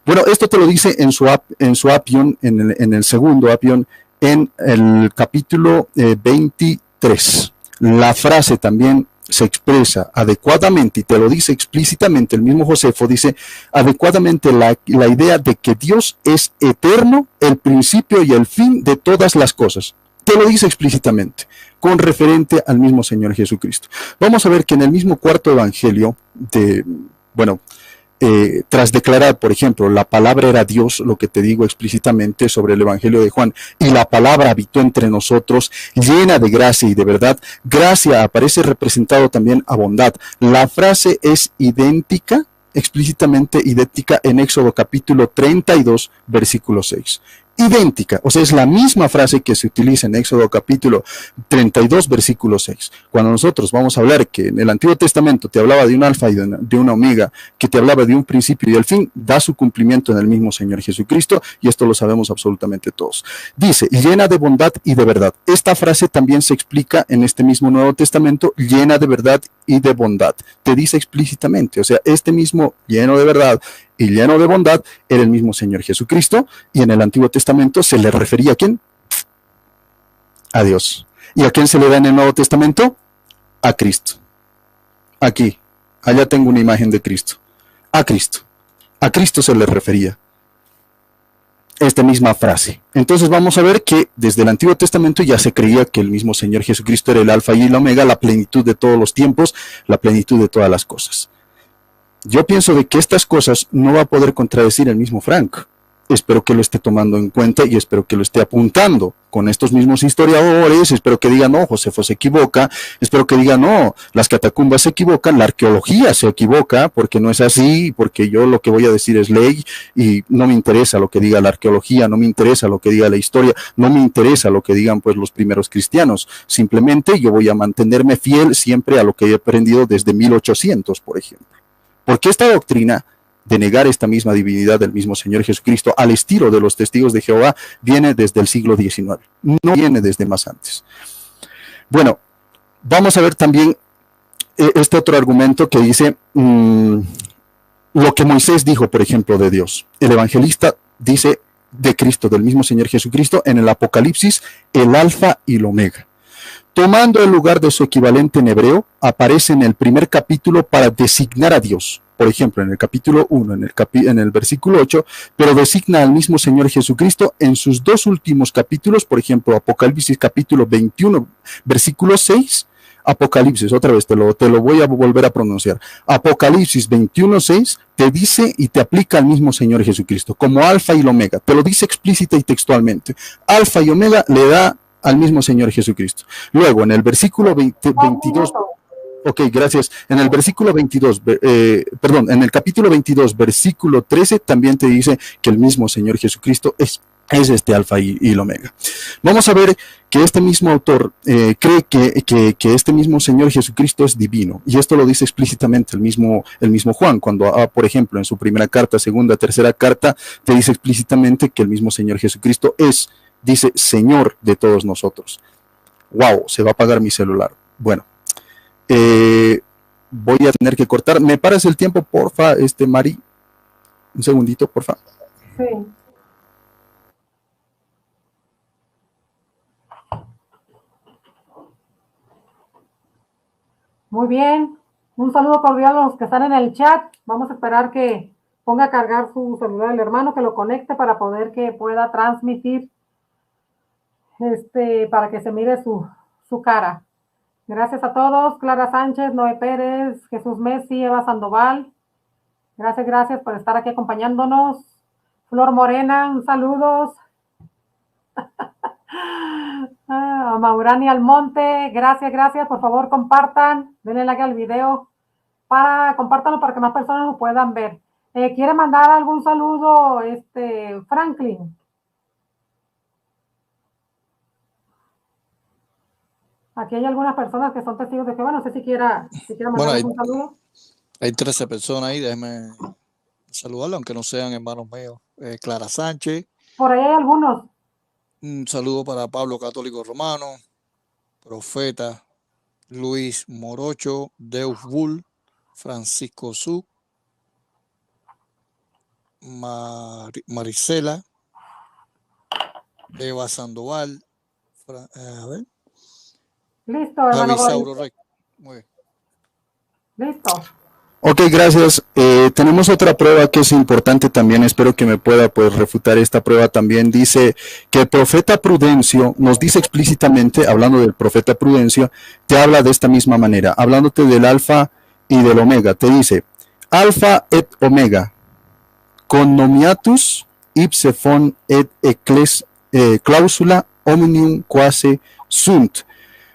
Bueno, esto te lo dice en su Apion, en el segundo Apion, en el capítulo 23. La frase también se expresa adecuadamente y te lo dice explícitamente. El mismo Josefo dice adecuadamente la idea de que Dios es eterno, el principio y el fin de todas las cosas. Te lo dice explícitamente, con referente al mismo Señor Jesucristo. Vamos a ver que en el mismo cuarto evangelio, tras declarar, por ejemplo, la palabra era Dios, lo que te digo explícitamente sobre el evangelio de Juan, y la palabra habitó entre nosotros, llena de gracia y de verdad. Gracia aparece representado también a bondad. La frase es idéntica, explícitamente idéntica en Éxodo capítulo 32, versículo 6. Idéntica, o sea, es la misma frase que se utiliza en Éxodo capítulo 32, versículo 6. Cuando nosotros vamos a hablar que en el Antiguo Testamento te hablaba de un alfa y de una omega, que te hablaba de un principio y el fin, da su cumplimiento en el mismo Señor Jesucristo, y esto lo sabemos absolutamente todos. Dice, llena de bondad y de verdad. Esta frase también se explica en este mismo Nuevo Testamento, llena de verdad y de bondad. Te dice explícitamente, o sea, este mismo lleno de verdad y lleno de bondad era el mismo Señor Jesucristo, y en el Antiguo Testamento se le refería ¿a quién? A Dios. ¿Y a quién se le da en el Nuevo Testamento? A Cristo. Aquí, allá tengo una imagen de Cristo. A Cristo. A Cristo se le refería esta misma frase. Entonces vamos a ver que desde el Antiguo Testamento ya se creía que el mismo Señor Jesucristo era el alfa y el omega, la plenitud de todos los tiempos, la plenitud de todas las cosas. Yo pienso de que estas cosas no va a poder contradecir el mismo Frank. Espero que lo esté tomando en cuenta y espero que lo esté apuntando con estos mismos historiadores. Espero que digan, no, Josefo se equivoca. Espero que digan, no, las catacumbas se equivocan, la arqueología se equivoca, porque no es así, porque yo lo que voy a decir es ley y no me interesa lo que diga la arqueología, no me interesa lo que diga la historia, no me interesa lo que digan pues los primeros cristianos. Simplemente yo voy a mantenerme fiel siempre a lo que he aprendido desde 1800, por ejemplo. Porque esta doctrina de negar esta misma divinidad del mismo Señor Jesucristo al estilo de los testigos de Jehová viene desde el siglo XIX, no viene desde más antes. Bueno, vamos a ver también este otro argumento que dice lo que Moisés dijo, por ejemplo, de Dios. El evangelista dice de Cristo, del mismo Señor Jesucristo, en el Apocalipsis, el alfa y el omega. Tomando el lugar de su equivalente en hebreo, aparece en el primer capítulo para designar a Dios. por ejemplo, en el capítulo 1, en el versículo 8, pero designa al mismo Señor Jesucristo en sus dos últimos capítulos, por ejemplo, Apocalipsis capítulo 21, versículo 6, Apocalipsis, otra vez te lo voy a volver a pronunciar. Apocalipsis 21:6 te dice y te aplica al mismo Señor Jesucristo, como Alfa y el Omega. Te lo dice explícita y textualmente. Alfa y Omega le da al mismo Señor Jesucristo. Luego, en el versículo 22. Ok, gracias. En el versículo 22, en el capítulo 22, versículo 13, también te dice que el mismo Señor Jesucristo es este Alfa y el Omega. Vamos a ver que este mismo autor cree que este mismo Señor Jesucristo es divino, y esto lo dice explícitamente el mismo Juan, cuando, por ejemplo, en su primera carta, segunda, tercera carta, te dice explícitamente que el mismo Señor Jesucristo dice Señor de todos nosotros. Wow, se va a apagar mi celular. Bueno, voy a tener que cortar. ¿Me paras el tiempo, porfa, Mari? Un segundito, porfa. Sí. Muy bien. Un saludo cordial a los que están en el chat. Vamos a esperar que ponga a cargar su celular el hermano, que lo conecte para poder que pueda transmitir, para que se mire su cara. Gracias a todos. Clara Sánchez, Noé Pérez, Jesús Messi, Eva Sandoval. Gracias por estar aquí acompañándonos. Flor Morena, un saludos. Maurani Almonte, gracias. Por favor, compartan. Denle like al video. Compártanlo para que más personas lo puedan ver. ¿Quiere mandar algún saludo, Franklin? Aquí hay algunas personas que son testigos de Jehová. No sé si quiera mandar algún saludo. Hay 13 personas ahí. Déjeme saludarlo, aunque no sean hermanos míos. Clara Sánchez. Por ahí hay algunos. Un saludo para Pablo Católico Romano, Profeta, Luis Morocho, Deus Bull, Francisco Su, Marisela, Eva Sandoval, a ver. Listo, hermano. Sauro Rey. Muy bien. Listo. Ok, gracias. Tenemos otra prueba que es importante también. Espero que me pueda refutar esta prueba también. Dice que el profeta Prudencio nos dice explícitamente, hablando del profeta Prudencio, te habla de esta misma manera, hablándote del alfa y del omega. Te dice, alfa et omega, connomiatus ipse fon et eccles clausula omnium quasi sunt.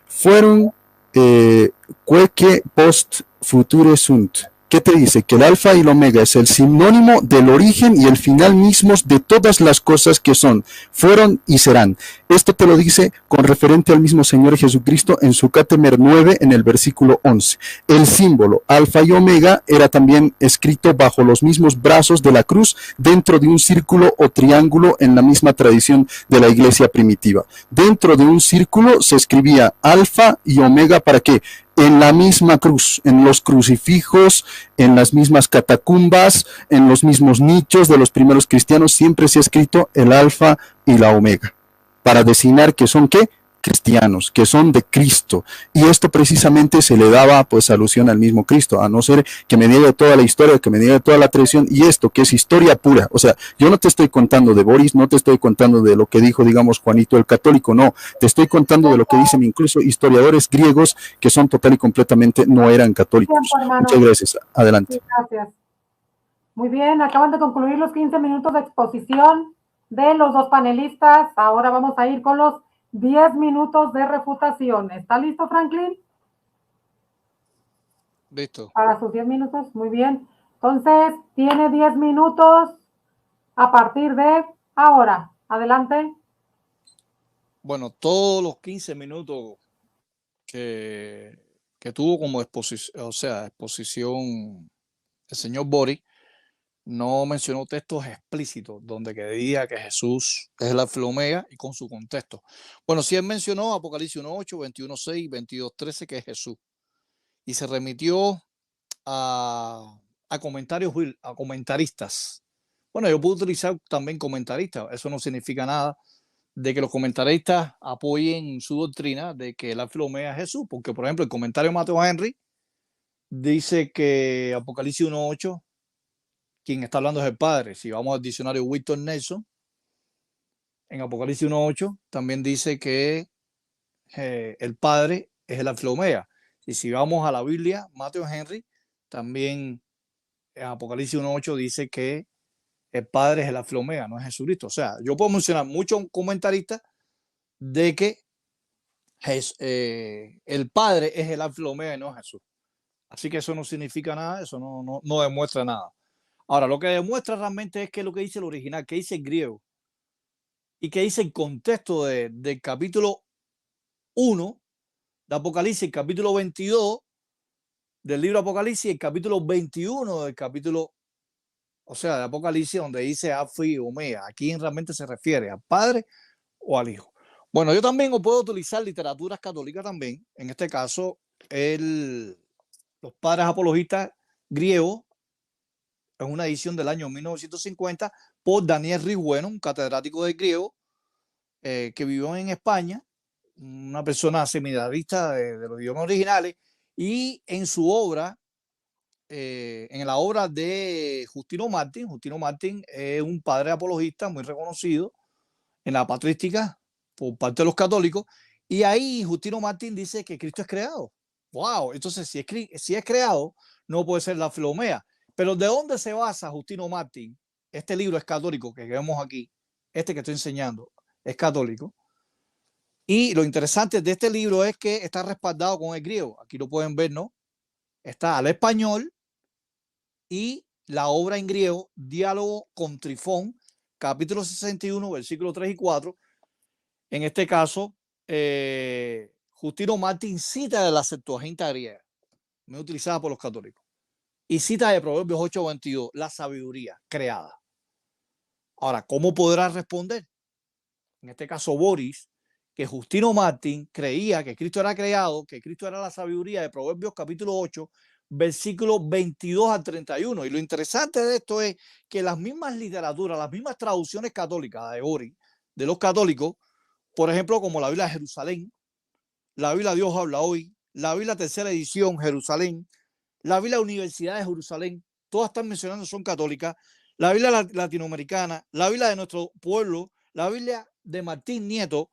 Fueron queque post future sunt. ¿Qué te dice? Que el alfa y el omega es el sinónimo del origen y el final mismos de todas las cosas que son, fueron y serán. Esto te lo dice con referente al mismo Señor Jesucristo en su Cátemer 9 en el versículo 11. El símbolo alfa y omega era también escrito bajo los mismos brazos de la cruz dentro de un círculo o triángulo en la misma tradición de la iglesia primitiva. Dentro de un círculo se escribía alfa y omega, ¿para qué? En la misma cruz, en los crucifijos, en las mismas catacumbas, en los mismos nichos de los primeros cristianos, siempre se ha escrito el alfa y la omega, para designar que son ¿qué? Cristianos, que son de Cristo. Y esto precisamente se le daba alusión al mismo Cristo, a no ser que me niegue toda la historia, que me niegue toda la tradición, y esto que es historia pura. O sea, yo no te estoy contando de Boris, no te estoy contando de lo que dijo, digamos, Juanito el Católico, no, te estoy contando de lo que dicen incluso historiadores griegos que son total y completamente no eran católicos. Muchas gracias. Adelante. Sí, gracias. Muy bien, acaban de concluir los 15 minutos de exposición de los dos panelistas. Ahora vamos a ir con los 10 minutos de refutación. ¿Está listo, Franklin? Listo. Para sus 10 minutos, muy bien. Entonces, tiene 10 minutos a partir de ahora. Adelante. Bueno, todos los 15 minutos que tuvo como exposición el señor Boris, no mencionó textos explícitos donde quería que Jesús es el alfa y el omega y con su contexto. Bueno, sí él mencionó Apocalipsis 1:8, 21:6, 22:13, que es Jesús. Y se remitió a comentaristas. Bueno, yo puedo utilizar también comentaristas. Eso no significa nada de que los comentaristas apoyen su doctrina de que el alfa y el omega es Jesús. Porque, por ejemplo, el comentario de Mateo Henry dice que Apocalipsis 1:8, quien está hablando es el Padre. Si vamos al diccionario Wilton Nelson, en Apocalipsis 1:8 también dice que el Padre es el Alfa y Omega. Y si vamos a la Biblia, Matthew Henry, también en Apocalipsis 1:8 dice que el Padre es el Alfa y Omega, no es Jesucristo. O sea, yo puedo mencionar muchos comentaristas de que el Padre es el Alfa y Omega y no Jesús. Así que eso no significa nada, eso no demuestra nada. Ahora, lo que demuestra realmente es que lo que dice el original, que dice el griego y que dice el contexto del capítulo 1 de Apocalipsis, el capítulo 22 del libro Apocalipsis, el capítulo 21 del capítulo, o sea, de Apocalipsis, donde dice Alfa y Omega. ¿A quién realmente se refiere? ¿Al Padre o al Hijo? Bueno, yo también puedo utilizar literaturas católicas también. En este caso, los padres apologistas griegos, en una edición del año 1950 por Daniel Rijueno, un catedrático de griego que vivió en España, una persona seminarista de los idiomas originales, y en su obra, en la obra de Justino Martín es un padre apologista muy reconocido en la patrística por parte de los católicos, y ahí Justino Martín dice que Cristo es creado. Wow, entonces si es creado, no puede ser la Filomea. Pero ¿de dónde se basa Justino Martín? Este libro es católico que vemos aquí, este que estoy enseñando es católico. Y lo interesante de este libro es que está respaldado con el griego. Aquí lo pueden ver, ¿no? Está al español y la obra en griego, Diálogo con Trifón, capítulo 61, versículos 3 y 4. En este caso, Justino Martín cita de la Septuaginta griega, muy utilizada por los católicos, y cita de Proverbios 8:22, la sabiduría creada. Ahora, ¿cómo podrá responder? En este caso, Boris, que Justino Martín creía que Cristo era creado, que Cristo era la sabiduría de Proverbios capítulo 8, versículos 22 al 31. Y lo interesante de esto es que las mismas literaturas, las mismas traducciones católicas de Boris, de los católicos, por ejemplo, como la Biblia de Jerusalén, la Biblia Dios habla hoy, la Biblia tercera edición Jerusalén, la Biblia Universidad de Jerusalén, todas están mencionando, son católicas, la Biblia latinoamericana, la Biblia de nuestro pueblo, la Biblia de Martín Nieto,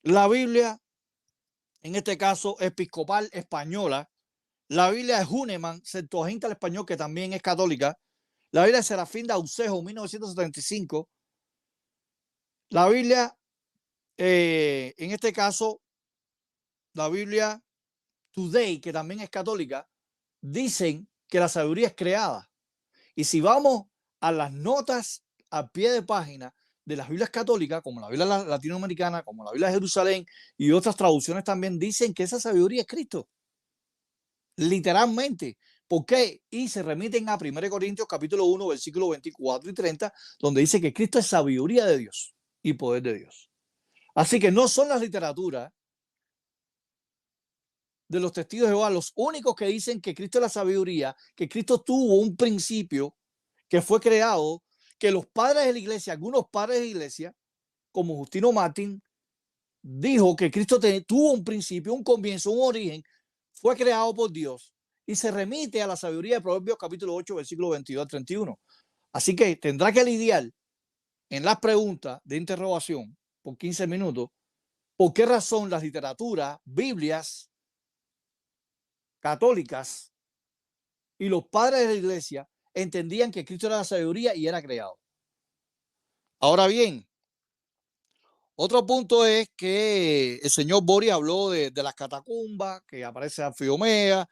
la Biblia, en este caso, episcopal española, la Biblia de Hahnemann, Septuaginta al español, que también es católica, la Biblia de Serafín de Aucejo, 1975, la Biblia, en este caso, la Biblia Today, que también es católica, dicen que la sabiduría es creada. Y si vamos a las notas a pie de página de las Biblias católicas, como la Biblia latinoamericana, como la Biblia de Jerusalén y otras traducciones también dicen que esa sabiduría es Cristo. Literalmente. ¿Por qué? Y se remiten a 1 Corintios capítulo 1, versículos 24 y 30, donde dice que Cristo es sabiduría de Dios y poder de Dios. Así que no son las literaturas de los testigos de Jehová los únicos que dicen que Cristo es la sabiduría, que Cristo tuvo un principio que fue creado, que los padres de la iglesia, algunos padres de la iglesia, como Justino Martín, dijo que Cristo tuvo un principio, un comienzo, un origen, fue creado por Dios y se remite a la sabiduría de Proverbios capítulo 8, versículo 22 al 31. Así que tendrá que lidiar en las preguntas de interrogación por 15 minutos por qué razón las literaturas, Biblias católicas y los padres de la iglesia entendían que Cristo era la sabiduría y era creado. Ahora bien, otro punto es que el señor Boris habló de las catacumbas, que aparece Alfa y Omega,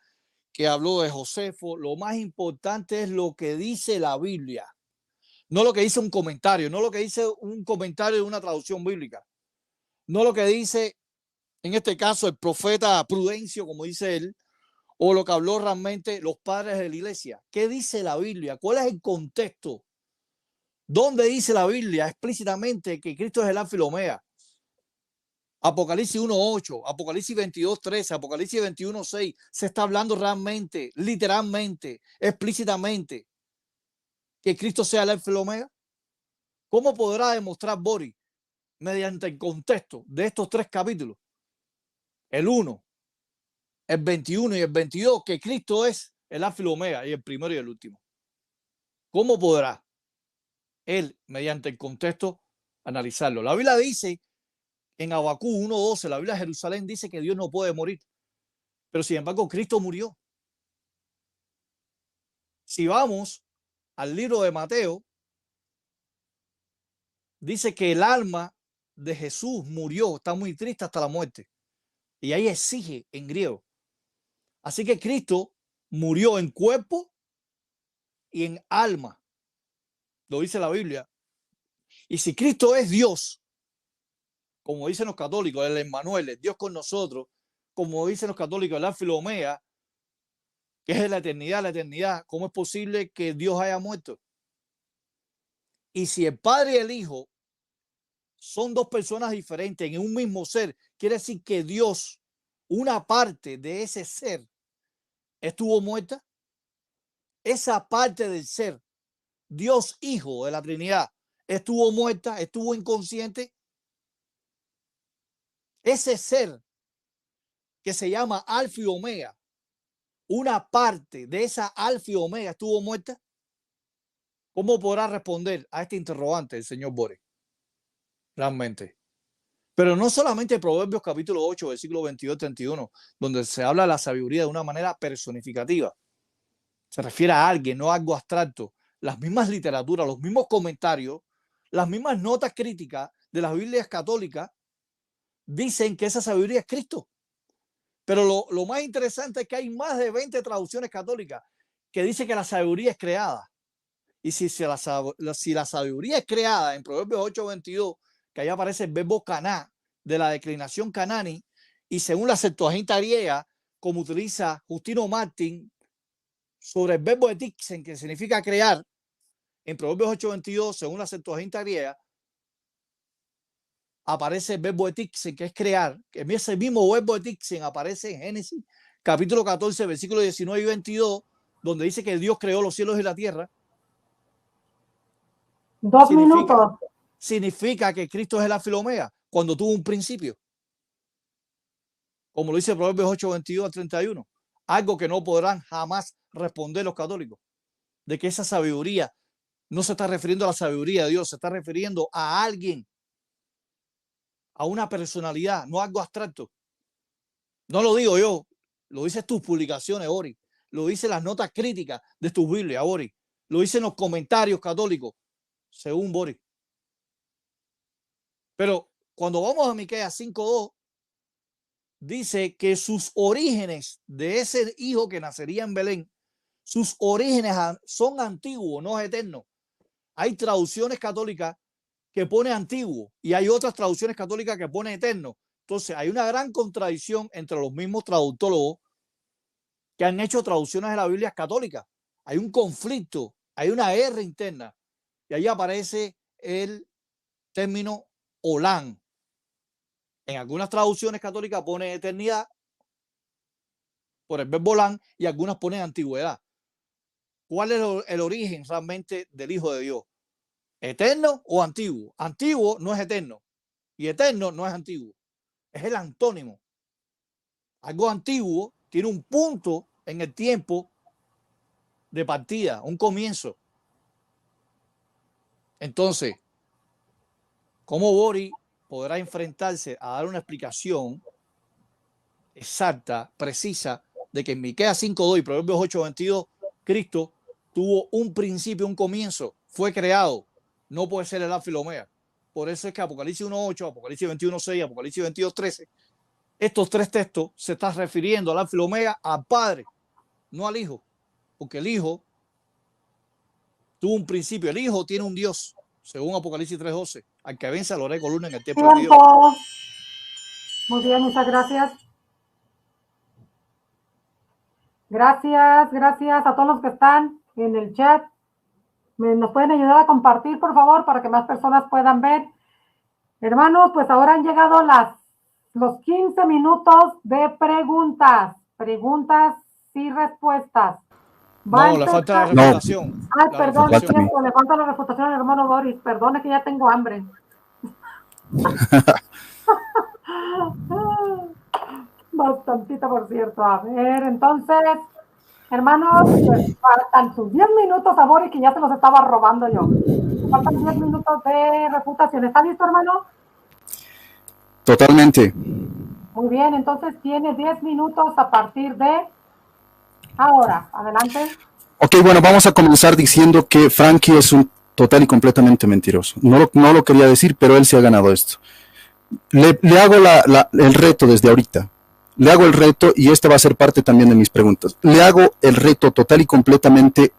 que habló de Josefo. Lo más importante es lo que dice la Biblia, no lo que dice un comentario, no lo que dice un comentario de una traducción bíblica, no lo que dice, en este caso, el profeta Prudencio, como dice él, o lo que habló realmente los padres de la iglesia. ¿Qué dice la Biblia? ¿Cuál es el contexto? ¿Dónde dice la Biblia explícitamente que Cristo es el Alfa y la Omega? Apocalipsis 1:8, Apocalipsis 22:13, Apocalipsis 21:6. Se está hablando realmente, literalmente, explícitamente que Cristo sea el Alfa y la Omega. ¿Cómo podrá demostrar Boris? Mediante el contexto de estos tres capítulos. El 1, el 21 y el 22, que Cristo es el alfa y el omega y el primero y el último. ¿Cómo podrá él, mediante el contexto, analizarlo? La Biblia dice en Habacuc 1:12, la Biblia de Jerusalén dice que Dios no puede morir, pero sin embargo Cristo murió. Si vamos al libro de Mateo, dice que el alma de Jesús murió, está muy triste hasta la muerte. Y ahí exige en griego. Así que Cristo murió en cuerpo y en alma. Lo dice la Biblia. Y si Cristo es Dios, como dicen los católicos, el Emmanuel, el Dios con nosotros, como dicen los católicos, el alfa y el omega, que es la eternidad, ¿cómo es posible que Dios haya muerto? Y si el Padre y el Hijo son dos personas diferentes en un mismo ser, quiere decir que Dios, una parte de ese ser, estuvo muerta. Esa parte del ser, Dios Hijo de la Trinidad, estuvo muerta, estuvo inconsciente. Ese ser que se llama Alfa y Omega, una parte de esa Alfa y Omega estuvo muerta. ¿Cómo podrá responder a este interrogante el señor Boris? Realmente. Pero no solamente Proverbios capítulo 8, versículo 22-31, donde se habla de la sabiduría de una manera personificativa. Se refiere a alguien, no a algo abstracto. Las mismas literaturas, los mismos comentarios, las mismas notas críticas de las Biblias católicas dicen que esa sabiduría es Cristo. Pero lo más interesante es que hay más de 20 traducciones católicas que dicen que la sabiduría es creada. Y si la sabiduría es creada en Proverbios 8:22, que ahí aparece el verbo caná, de la declinación canani, y según la Septuaginta griega, como utiliza Justino Martín, sobre el verbo etixen, que significa crear, en Proverbios 8:22, según la Septuaginta griega, aparece el verbo etixen, que es crear. Ese mismo verbo etixen aparece en Génesis, capítulo 14, versículos 19 y 22, donde dice que Dios creó los cielos y la tierra. 2 minutos. Significa que Cristo es el alfa y el omega, cuando tuvo un principio. Como lo dice Proverbios 8:22-31. Algo que no podrán jamás responder los católicos. De que esa sabiduría no se está refiriendo a la sabiduría de Dios, se está refiriendo a alguien, a una personalidad, no algo abstracto. No lo digo yo, lo dicen tus publicaciones, Boris. Lo dicen las notas críticas de tus Biblias, Boris. Lo dicen los comentarios católicos, según Boris. Pero cuando vamos a Miqueas 5:2, dice que sus orígenes de ese hijo que nacería en Belén, sus orígenes son antiguos, no eternos. Hay traducciones católicas que pone antiguo y hay otras traducciones católicas que pone eterno. Entonces hay una gran contradicción entre los mismos traductólogos que han hecho traducciones de la Biblia católica. Hay un conflicto, hay una guerra interna y ahí aparece el término Olán. En algunas traducciones católicas pone eternidad por el verbo Olán y algunas ponen antigüedad. ¿Cuál es el origen realmente del Hijo de Dios? ¿Eterno o antiguo? Antiguo no es eterno y eterno no es antiguo. Es el antónimo. Algo antiguo tiene un punto en el tiempo de partida, un comienzo. Entonces, ¿cómo Boris podrá enfrentarse a dar una explicación exacta, precisa, de que en Miqueas 5:2 y Proverbios 8:22 Cristo tuvo un principio, un comienzo, fue creado? No puede ser el alfa y el omega. Por eso es que Apocalipsis 1:8, Apocalipsis 21:6, Apocalipsis 22:13, estos tres textos se están refiriendo al alfa y el omega, al Padre, no al Hijo, porque el Hijo tuvo un principio. El Hijo tiene un Dios, según Apocalipsis 3:12. Al que vence lo haré columna en el templo de Dios. Muy bien, muchas gracias. Gracias a todos los que están en el chat. ¿Nos pueden ayudar a compartir, por favor, para que más personas puedan ver? Hermanos, pues ahora han llegado los 15 minutos de preguntas y respuestas. No, le falta la refutación. Ay, perdón, es cierto, le falta la refutación al hermano Boris. Perdone que ya tengo hambre. Bastantito, por cierto. A ver, entonces, hermanos, pues, faltan sus 10 minutos a Boris, que ya se los estaba robando yo. Faltan 10 minutos de refutación. ¿Está listo, hermano? Totalmente. Muy bien, entonces tiene 10 minutos a partir de ahora. Adelante. Ok, bueno, vamos a comenzar diciendo que Frankie es un total y completamente mentiroso. No lo quería decir, pero él se ha ganado esto. Le hago el reto desde ahorita. Le hago el reto, y esta va a ser parte también de mis preguntas. Le hago el reto total y completamente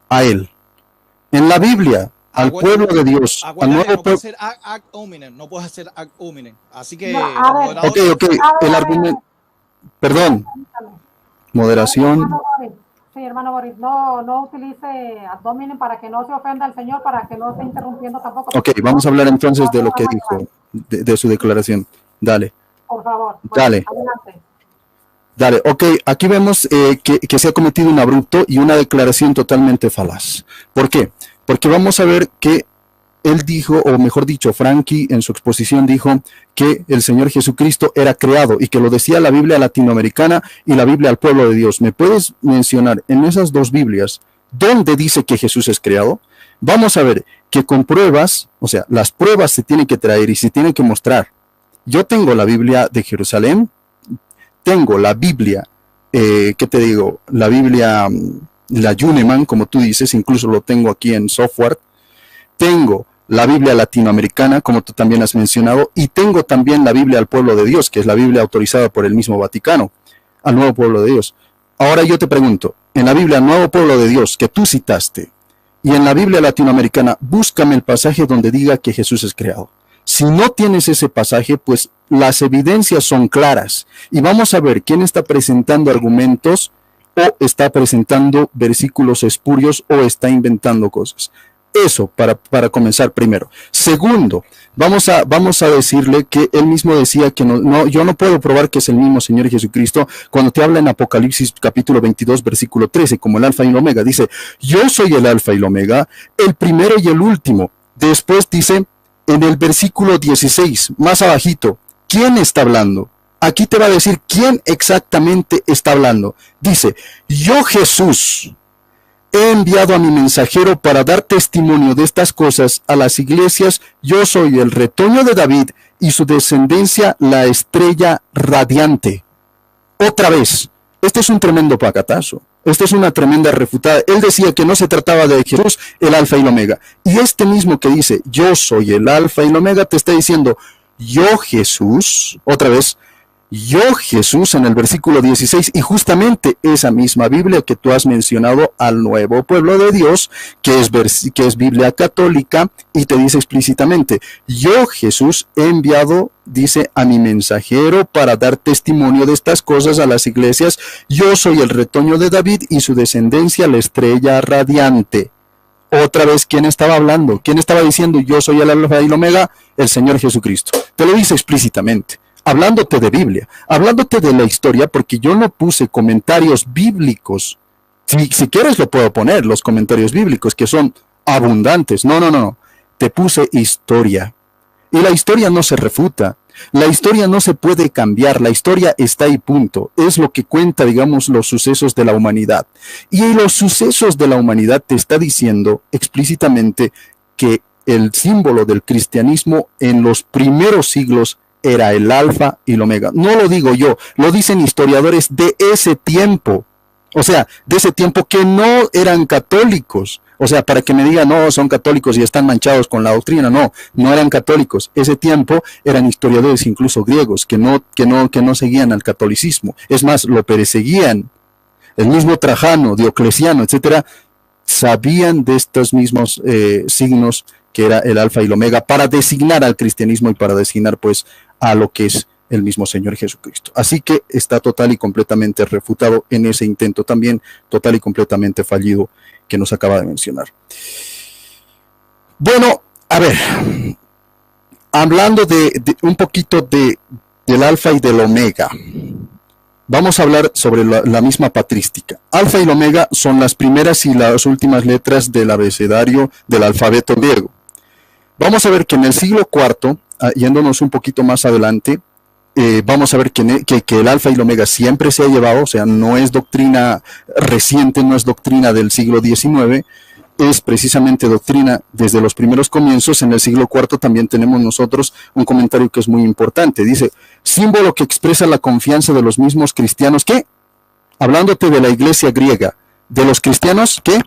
a él. En la Biblia, al pueblo de Dios, al nuevo pueblo. No puedes hacer ad hominem. Así que. Ok. El argumento. Perdón. Moderación. Sí, hermano Boris, no utilice ad hominem para que no se ofenda al Señor, para que no esté interrumpiendo tampoco. Ok, vamos a hablar entonces de lo que dijo, de su declaración. Dale. Por favor. Dale. Adelante. Dale, ok, aquí vemos que se ha cometido un abrupto y una declaración totalmente falaz. ¿Por qué? Porque vamos a ver que él dijo, o mejor dicho, Frankie en su exposición dijo que el Señor Jesucristo era creado y que lo decía la Biblia latinoamericana y la Biblia al pueblo de Dios. ¿Me puedes mencionar en esas dos Biblias dónde dice que Jesús es creado? Vamos a ver que con pruebas, o sea, las pruebas se tienen que traer y se tienen que mostrar. Yo tengo la Biblia de Jerusalén, tengo la Biblia, ¿qué te digo? La Biblia, la Yuneman, como tú dices, incluso lo tengo aquí en software. Tengo la Biblia latinoamericana, como tú también has mencionado, y tengo también la Biblia al pueblo de Dios, que es la Biblia autorizada por el mismo Vaticano, al nuevo pueblo de Dios. Ahora yo te pregunto, en la Biblia al nuevo pueblo de Dios, que tú citaste, y en la Biblia latinoamericana, búscame el pasaje donde diga que Jesús es creado. Si no tienes ese pasaje, pues las evidencias son claras. Y vamos a ver quién está presentando argumentos o está presentando versículos espurios o está inventando cosas. Eso para comenzar primero. Segundo, vamos a decirle que él mismo decía que yo no puedo probar que es el mismo Señor Jesucristo cuando te habla en Apocalipsis capítulo 22 versículo 13 como el alfa y el omega. Dice, yo soy el alfa y el omega, el primero y el último. Después dice en el versículo 16, más abajito, ¿quién está hablando? Aquí te va a decir quién exactamente está hablando. Dice, yo Jesús he enviado a mi mensajero para dar testimonio de estas cosas a las iglesias. Yo soy el retoño de David y su descendencia la estrella radiante. Otra vez, este es un tremendo pacatazo. Esta es una tremenda refutada. Él decía que no se trataba de Jesús, el alfa y el omega. Y este mismo que dice, yo soy el alfa y el omega, te está diciendo, yo Jesús, otra vez, yo Jesús en el versículo 16, y justamente esa misma Biblia que tú has mencionado al nuevo pueblo de Dios, que es Biblia católica, y te dice explícitamente, yo Jesús he enviado, dice, a mi mensajero para dar testimonio de estas cosas a las iglesias. Yo soy el retoño de David y su descendencia la estrella radiante. Otra vez, ¿quién estaba hablando? ¿Quién estaba diciendo yo soy el alfa y el omega? El Señor Jesucristo. Te lo dice explícitamente. Hablándote de Biblia, hablándote de la historia, porque yo no puse comentarios bíblicos. Si quieres lo puedo poner, los comentarios bíblicos, que son abundantes. No. Te puse historia. Y la historia no se refuta. La historia no se puede cambiar. La historia está ahí, punto. Es lo que cuenta, digamos, los sucesos de la humanidad. Y los sucesos de la humanidad te está diciendo explícitamente que el símbolo del cristianismo en los primeros siglos era el alfa y el omega. No lo digo yo, lo dicen historiadores de ese tiempo. O sea, de ese tiempo que no eran católicos. O sea, para que me digan, no, son católicos y están manchados con la doctrina. No eran católicos. Ese tiempo eran historiadores incluso griegos que no seguían al catolicismo. Es más, lo perseguían. El mismo Trajano, Diocleciano, etcétera, sabían de estos mismos signos que era el alfa y el omega para designar al cristianismo y para designar pues a lo que es el mismo Señor Jesucristo. Así que está total y completamente refutado en ese intento también, total y completamente fallido que nos acaba de mencionar. Bueno, a ver, hablando de un poquito del alfa y del omega, vamos a hablar sobre la misma patrística. Alfa y el omega son las primeras y las últimas letras del abecedario del alfabeto griego. Vamos a ver que en el siglo IV, yéndonos un poquito más adelante, vamos a ver que el alfa y el omega siempre se ha llevado, o sea, no es doctrina reciente, no es doctrina del siglo XIX, es precisamente doctrina desde los primeros comienzos. En el siglo IV también tenemos nosotros un comentario que es muy importante. Dice, símbolo que expresa la confianza de los mismos cristianos que, hablándote de la iglesia griega, de los cristianos que,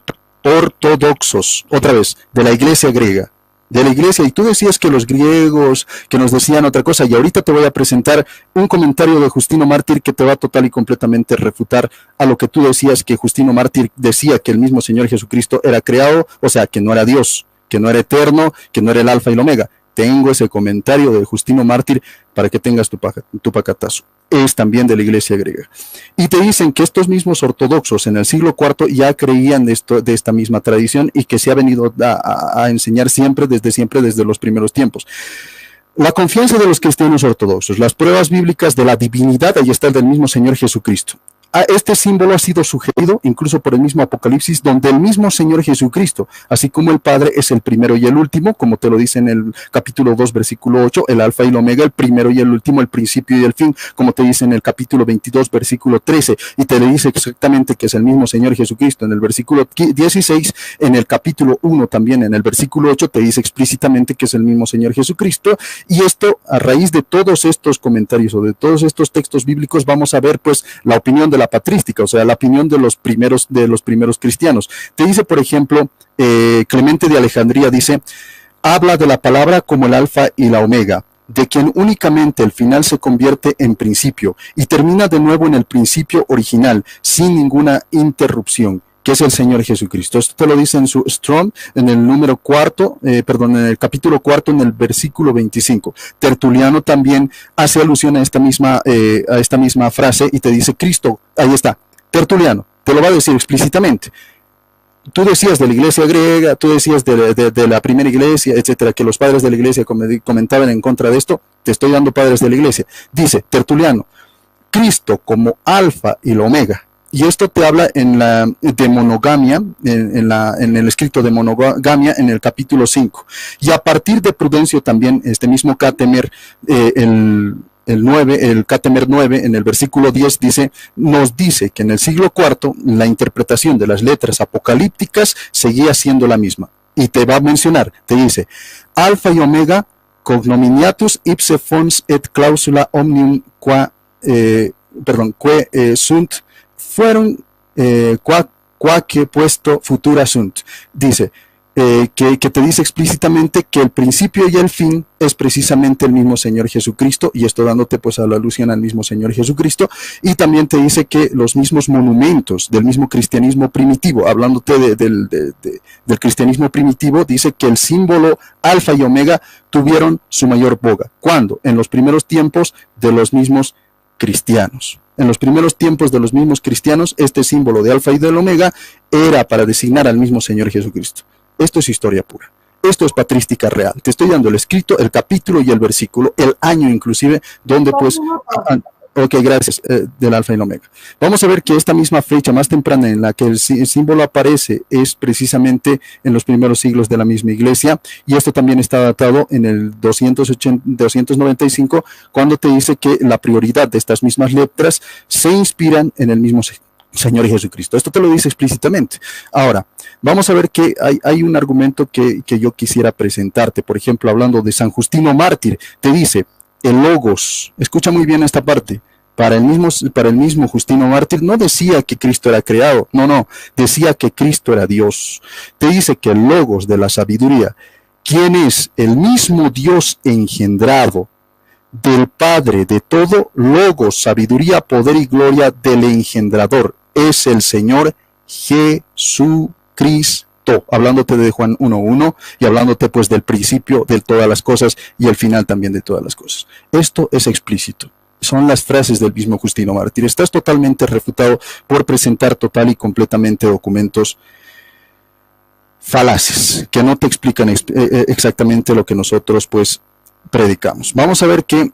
ortodoxos, otra vez, de la iglesia griega, de la iglesia, y tú decías que los griegos, que nos decían otra cosa, y ahorita te voy a presentar un comentario de Justino Mártir que te va a total y completamente refutar a lo que tú decías, que Justino Mártir decía que el mismo Señor Jesucristo era creado, o sea, que no era Dios, que no era eterno, que no era el alfa y el omega. Tengo ese comentario de Justino Mártir para que tengas tu pacatazo. Es también de la iglesia griega. Y te dicen que estos mismos ortodoxos en el siglo IV ya creían de esta misma tradición y que se ha venido a enseñar siempre, desde los primeros tiempos. La confianza de los cristianos ortodoxos, las pruebas bíblicas de la divinidad, ahí está el del mismo Señor Jesucristo. Este símbolo ha sido sugerido incluso por el mismo Apocalipsis, donde el mismo Señor Jesucristo, así como el Padre es el primero y el último, como te lo dice en el capítulo 2, versículo 8, el alfa y el omega, el primero y el último, el principio y el fin, como te dice en el capítulo 22, versículo 13, y te le dice exactamente que es el mismo Señor Jesucristo en el versículo 16, en el capítulo 1 también, en el versículo 8, te dice explícitamente que es el mismo Señor Jesucristo. Y esto, a raíz de todos estos comentarios o de todos estos textos bíblicos, vamos a ver pues la opinión de la patrística, o sea, la opinión de los primeros cristianos. Te dice, por ejemplo, Clemente de Alejandría dice, habla de la palabra como el alfa y la omega, de quien únicamente el final se convierte en principio y termina de nuevo en el principio original, sin ninguna interrupción, que es el Señor Jesucristo. Esto te lo dice en su Strong, en el en el capítulo 4, en el versículo 25. Tertuliano también hace alusión a esta misma frase y te dice Cristo, ahí está, Tertuliano, te lo va a decir explícitamente. Tú decías de la iglesia griega, tú decías de la primera iglesia, etcétera, que los padres de la iglesia comentaban en contra de esto. Te estoy dando padres de la iglesia. Dice Tertuliano, Cristo como alfa y la omega. Y esto te habla de monogamia, en el escrito de monogamia, en el capítulo 5. Y a partir de Prudencio también, este mismo Cátemer, el Cátemer 9, en el versículo 10, nos dice que en el siglo IV la interpretación de las letras apocalípticas seguía siendo la misma. Y te va a mencionar, te dice, alfa y omega, cognominiatus ipse fons et clausula omnium que sunt, fueron quaque puesto futura sunt. Dice que te dice explícitamente que el principio y el fin es precisamente el mismo Señor Jesucristo, y esto dándote pues a la alusión al mismo Señor Jesucristo. Y también te dice que los mismos monumentos del mismo cristianismo primitivo, hablándote del cristianismo primitivo, dice que el símbolo alfa y omega tuvieron su mayor boga. ¿Cuándo? En los primeros tiempos de los mismos cristianos. En los primeros tiempos de los mismos cristianos, este símbolo de alfa y del omega era para designar al mismo Señor Jesucristo. Esto es historia pura. Esto es patrística real. Te estoy dando el escrito, el capítulo y el versículo, el año inclusive, donde pues... Ok, gracias, del alfa y el omega. Vamos a ver que esta misma fecha más temprana en la que el símbolo aparece es precisamente en los primeros siglos de la misma iglesia, y esto también está datado en el 295, cuando te dice que la prioridad de estas mismas letras se inspiran en el mismo Señor Jesucristo. Esto te lo dice explícitamente. Ahora, vamos a ver que hay un argumento que yo quisiera presentarte. Por ejemplo, hablando de San Justino Mártir, te dice, el logos, escucha muy bien esta parte, para el mismo Justino Mártir no decía que Cristo era creado, no, decía que Cristo era Dios. Te dice que el logos de la sabiduría, quien es el mismo Dios engendrado del Padre de todo, logos, sabiduría, poder y gloria del engendrador, es el Señor Jesucristo. Hablándote de Juan 1:1 y hablándote pues del principio de todas las cosas y el final también de todas las cosas. Esto es explícito. Son las frases del mismo Justino Mártir. Estás totalmente refutado por presentar total y completamente documentos falaces que no te explican exactamente lo que nosotros pues predicamos. Vamos a ver que,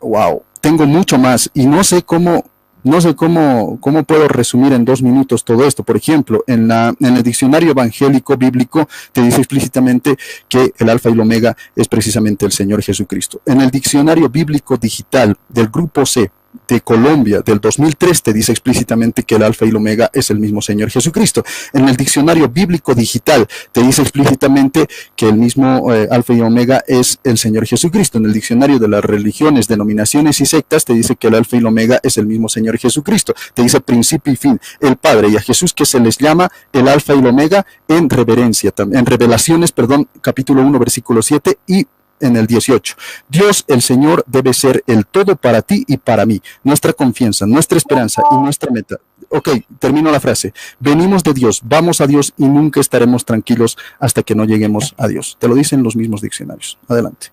wow, tengo mucho más y no sé cómo No sé cómo puedo resumir en 2 minutos todo esto. Por ejemplo, en el diccionario evangélico bíblico te dice explícitamente que el alfa y el omega es precisamente el Señor Jesucristo. En el diccionario bíblico digital del Grupo C de Colombia del 2003 te dice explícitamente que el alfa y el omega es el mismo Señor Jesucristo. En el diccionario bíblico digital te dice explícitamente que el mismo alfa y omega es el Señor Jesucristo. En el diccionario de las religiones, denominaciones y sectas te dice que el alfa y el omega es el mismo Señor Jesucristo. Te dice principio y fin, el Padre, y a Jesús que se les llama el alfa y el omega en reverencia, en Revelaciones, capítulo 1, versículo 7 y en el 18. Dios, el Señor, debe ser el todo para ti y para mí, nuestra confianza, nuestra esperanza y nuestra meta. Ok, termino la frase. Venimos de Dios, vamos a Dios y nunca estaremos tranquilos hasta que no lleguemos a Dios. Te lo dicen los mismos diccionarios. Adelante.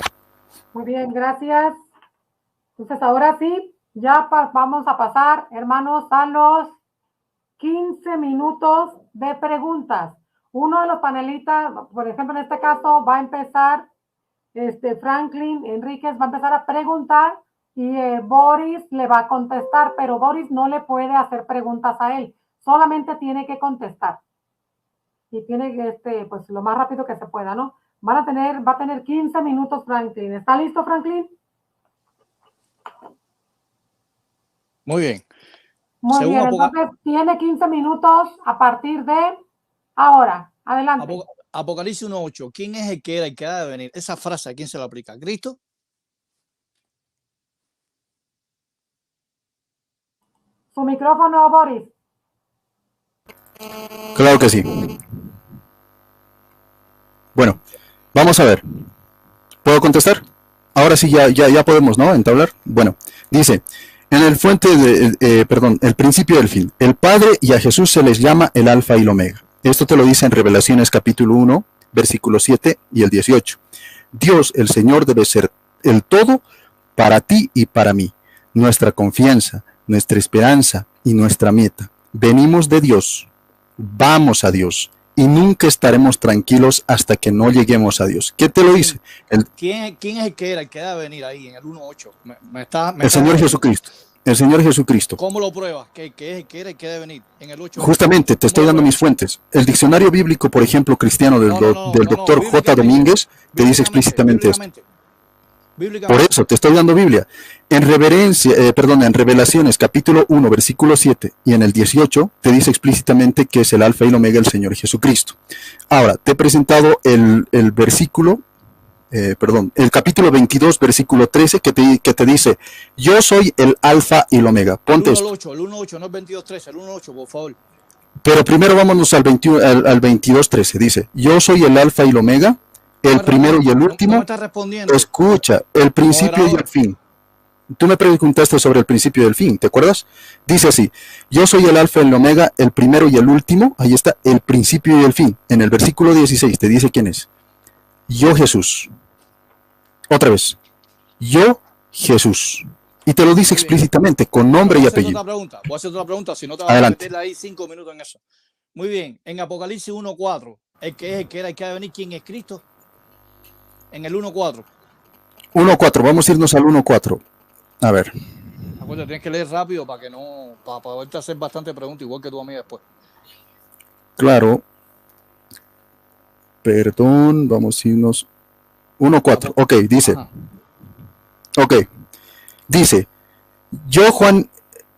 Muy bien, gracias. Entonces, ahora sí, ya vamos a pasar, hermanos, a los 15 minutos de preguntas. Uno de los panelistas, por ejemplo, en este caso, va a empezar Franklin Enríquez va a empezar a preguntar y Boris le va a contestar, pero Boris no le puede hacer preguntas a él, solamente tiene que contestar. Y tiene que, pues lo más rápido que se pueda, ¿no? Va a tener 15 minutos Franklin. ¿Está listo, Franklin? Muy bien. Muy bien, entonces tiene 15 minutos a partir de ahora. Adelante. Apocalipsis 1:8. ¿Quién es el que era y que ha de venir? Esa frase, ¿a quién se la aplica? ¿Cristo? Su micrófono, Boris. Claro que sí. Bueno, vamos a ver. ¿Puedo contestar? Ahora sí, ya podemos, ¿no? Entablar. Bueno, dice, en el el principio del fin, el Padre y a Jesús se les llama el Alfa y el Omega. Esto te lo dice en Revelaciones capítulo 1, versículo 7 y el 18. Dios, el Señor, debe ser el todo para ti y para mí, nuestra confianza, nuestra esperanza y nuestra meta. Venimos de Dios, vamos a Dios y nunca estaremos tranquilos hasta que no lleguemos a Dios. ¿Qué te lo dice? ¿Quién es el que era el que debe venir ahí en el 1:8? El Señor Jesucristo. El Señor Jesucristo. ¿Cómo lo pruebas? ¿Que es el que era el que debe venir en el 8? Justamente, te estoy dando mis fuentes. El diccionario bíblico, por ejemplo, cristiano del doctor J. Domínguez, te dice explícitamente esto. Por eso, te estoy dando Biblia. En Revelaciones, capítulo 1, versículo 7 y en el 18, te dice explícitamente que es el Alfa y el Omega, el Señor Jesucristo. Ahora, te he presentado el versículo, el capítulo 22, versículo 13, que te dice, yo soy el Alfa y el Omega. Ponte el 1:8, no el 22:13, el 1:8, por favor. Pero primero vámonos al 22:13, dice, yo soy el Alfa y el Omega, el primero y el último. No me estás respondiendo. Escucha, el principio y el fin. Tú me preguntaste sobre el principio y el fin, ¿te acuerdas? Dice así, yo soy el Alfa y el Omega, el primero y el último. Ahí está, el principio y el fin. En el versículo 16 te dice quién es. Yo Jesús. Otra vez. Yo Jesús. Y te lo dice explícitamente, con nombre y apellido. Voy a hacer otra pregunta, si no te vas a meter ahí 5 minutos en eso. Muy bien, en Apocalipsis 1:4, el que es el que era el que ha de venir, ¿quién es Cristo? En el 1:4. 1:4, vamos a irnos al 1:4. A ver. Acuérdate, tienes que leer rápido para poderte hacer bastante preguntas, igual que tú a mí después. Claro. Perdón, vamos a irnos. 1:4. Ok, dice. Ajá. Ok. Dice, yo Juan,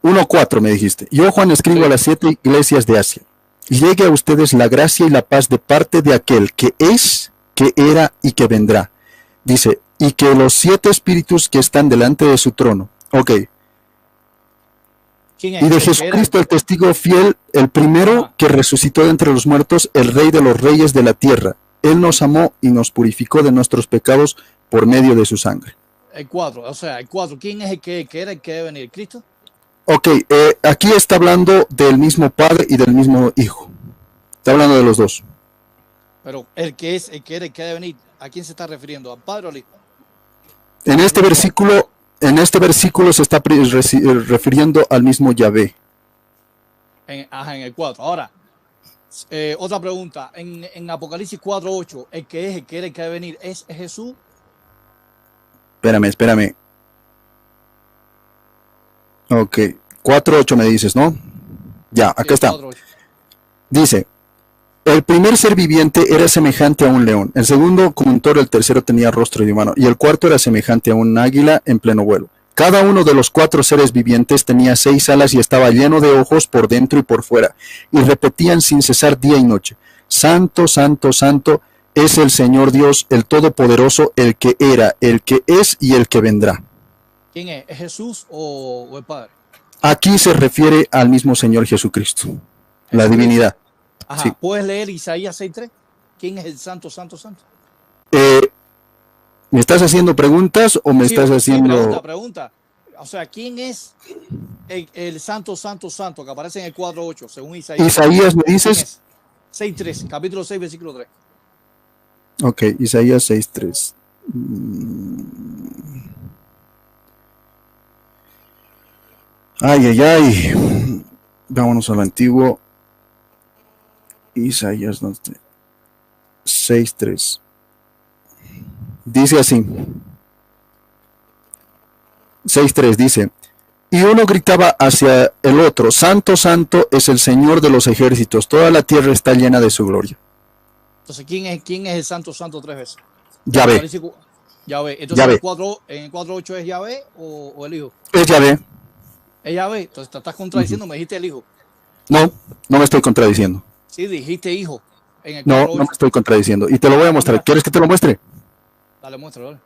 1:4 me dijiste, yo Juan escribo a las 7 iglesias de Asia. Llegue a ustedes la gracia y la paz de parte de aquel que es, que era y que vendrá. Dice, y que los 7 espíritus que están delante de su trono. Ok. ¿Quién es? Y de Jesucristo, el testigo fiel, el primero que resucitó de entre los muertos, el rey de los reyes de la tierra. Él nos amó y nos purificó de nuestros pecados por medio de su sangre. El 4, o sea, el 4. ¿Quién es el que era el que debe venir? ¿Cristo? Ok, aquí está hablando del mismo Padre y del mismo Hijo. Está hablando de los dos. Pero el que es, el que era el que debe venir, ¿a quién se está refiriendo? ¿Al Padre o al Hijo? En este versículo se está refiriendo al mismo Yahvé. En el 4. Ahora, otra pregunta. En Apocalipsis 4:8, el que es, el que era el que debe venir, ¿es Jesús? Espérame. Ok. 4:8 me dices, ¿no? Ya, acá está. 4:8. Dice, el primer ser viviente era semejante a un león, el segundo como un toro, el tercero tenía rostro de humano, y el cuarto era semejante a un águila en pleno vuelo. Cada uno de los 4 seres vivientes tenía 6 alas y estaba lleno de ojos por dentro y por fuera, y repetían sin cesar día y noche, Santo, Santo, Santo, es el Señor Dios, el Todopoderoso, el que era, el que es y el que vendrá. ¿Quién es? ¿Es Jesús o el Padre? Aquí se refiere al mismo Señor Jesucristo, la divinidad. Ajá. Sí. ¿Puedes leer Isaías 6:3? ¿Quién es el Santo, Santo, Santo? ¿Me estás haciendo preguntas o me estás haciendo...? Sí, pregunta. O sea, ¿quién es el Santo, Santo, Santo que aparece en el 4:8 según Isaías? Isaías, ¿me dices? 6:3, capítulo 6, versículo 3. Ok, Isaías 6:3. Ay, ay, ay. Vámonos al antiguo. Isaías 6:3. Dice así. 6:3 dice, y uno gritaba hacia el otro, Santo, Santo es el Señor de los ejércitos, toda la tierra está llena de su gloria. Entonces, ¿quién es el Santo, Santo 3 veces? Yahvé. Yahvé. Entonces, Yahvé. en el 4:8 es Yahvé o el Hijo. Es Yahvé. Es Yahvé. Entonces, te estás contradiciendo, me dijiste el Hijo. No, no me estoy contradiciendo. Sí, dijiste Hijo. En el No, no me estoy contradiciendo. Y te lo voy a mostrar. ¿Quieres que te lo muestre? Dale, muéstralo, dale.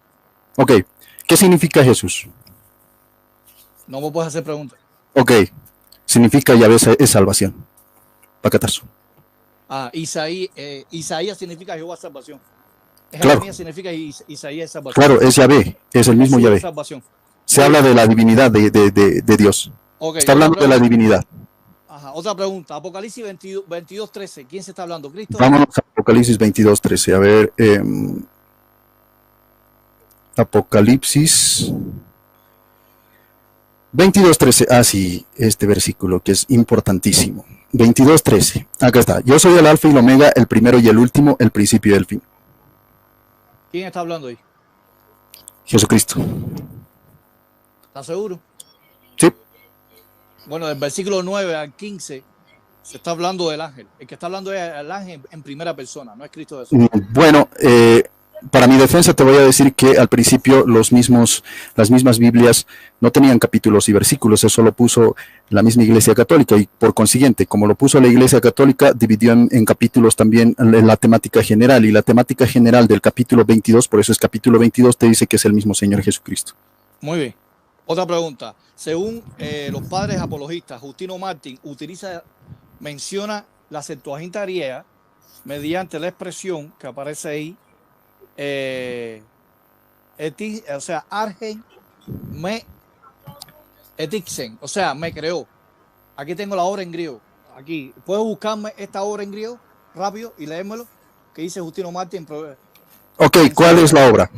Ok. ¿Qué significa Jesús? No me puedes hacer preguntas. Ok. Significa Yahvé es salvación. Pacatazo. Isaías significa Jehová salvación. Claro. Jeremías significa Isaías es salvación. Claro, es Yahvé. Es el mismo Yahvé. Se habla de la divinidad de Dios. Okay, está hablando de la divinidad. Ajá, otra pregunta. Apocalipsis 22:13. ¿Quién se está hablando? ¿Cristo? Vámonos a Apocalipsis 22:13. A ver. Apocalipsis 22:13. Ah, sí, este versículo que es importantísimo. 22:13. Acá está. Yo soy el alfa y el omega, el primero y el último, el principio y el fin. ¿Quién está hablando ahí? Jesucristo. ¿Estás seguro? Sí. Bueno, del versículo 9 al 15 se está hablando del ángel. El que está hablando es el ángel en primera persona, no es Cristo Jesús. Bueno, para mi defensa te voy a decir que al principio las mismas Biblias no tenían capítulos y versículos, eso lo puso la misma Iglesia Católica y por consiguiente, como lo puso la Iglesia Católica, dividió en capítulos también la temática general y la temática general del capítulo 22, por eso es capítulo 22, te dice que es el mismo Señor Jesucristo. Muy bien. Otra pregunta. Según los padres apologistas, Justino Martín menciona la Septuaginta griega mediante la expresión que aparece ahí, o sea, Argen me etixen, o sea, me creó. Aquí tengo la obra en griego. Aquí, ¿puedes buscarme esta obra en griego rápido y leérmelo? Que dice Justino Martín. Ok, ¿cuál es la obra?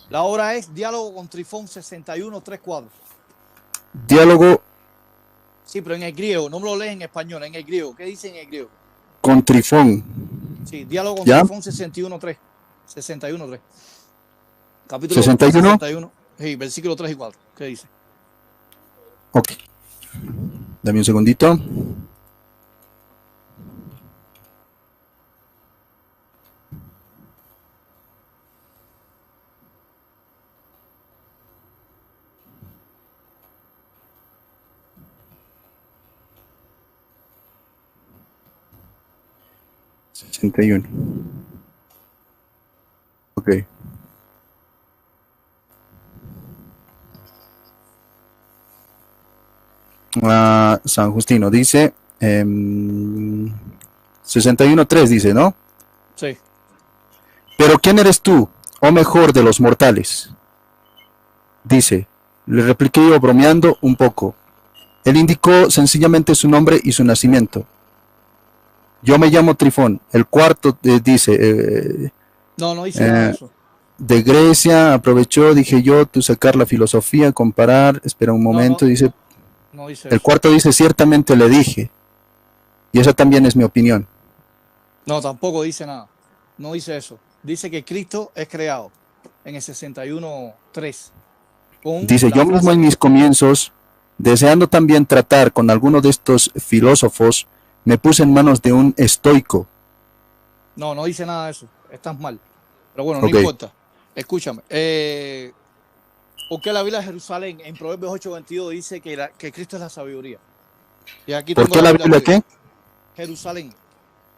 La obra es Diálogo con Trifón 61:3-4. Diálogo. Sí, pero en el griego, no me lo lees en español, en el griego. ¿Qué dice en el griego? Con Trifón. Sí, Diálogo con ¿Ya? Trifón 61:3. 61:3. Capítulo 61. 61. Sí, versículo 3 y 4. ¿Qué dice? Ok. Dame un segundito. Ok. San Justino dice 61:3 dice, ¿no? Sí. Pero ¿quién eres tú, o mejor de los mortales? Dice, le repliqué yo bromeando un poco. Él indicó sencillamente su nombre y su nacimiento. Yo me llamo Trifón. El cuarto dice... no dice nada de eso. De Grecia, aprovechó, dije yo, tú sacar la filosofía, comparar, espera un momento, dice... No dice el eso. cuarto dice, ciertamente le dije. Y esa también es mi opinión. No, tampoco dice nada. No dice eso. Dice que Cristo es creado en el 61:3. Dice, yo mismo en mis comienzos Deseando también tratar con alguno de estos filósofos, me puse en manos de un estoico. No, no dice nada de eso. Estás mal. Pero bueno, no Ok. importa. Escúchame. ¿Por qué la Biblia de Jerusalén en Proverbios 8:22 dice que Cristo es la sabiduría? Y aquí ¿Por tengo qué la Biblia qué? Jerusalén,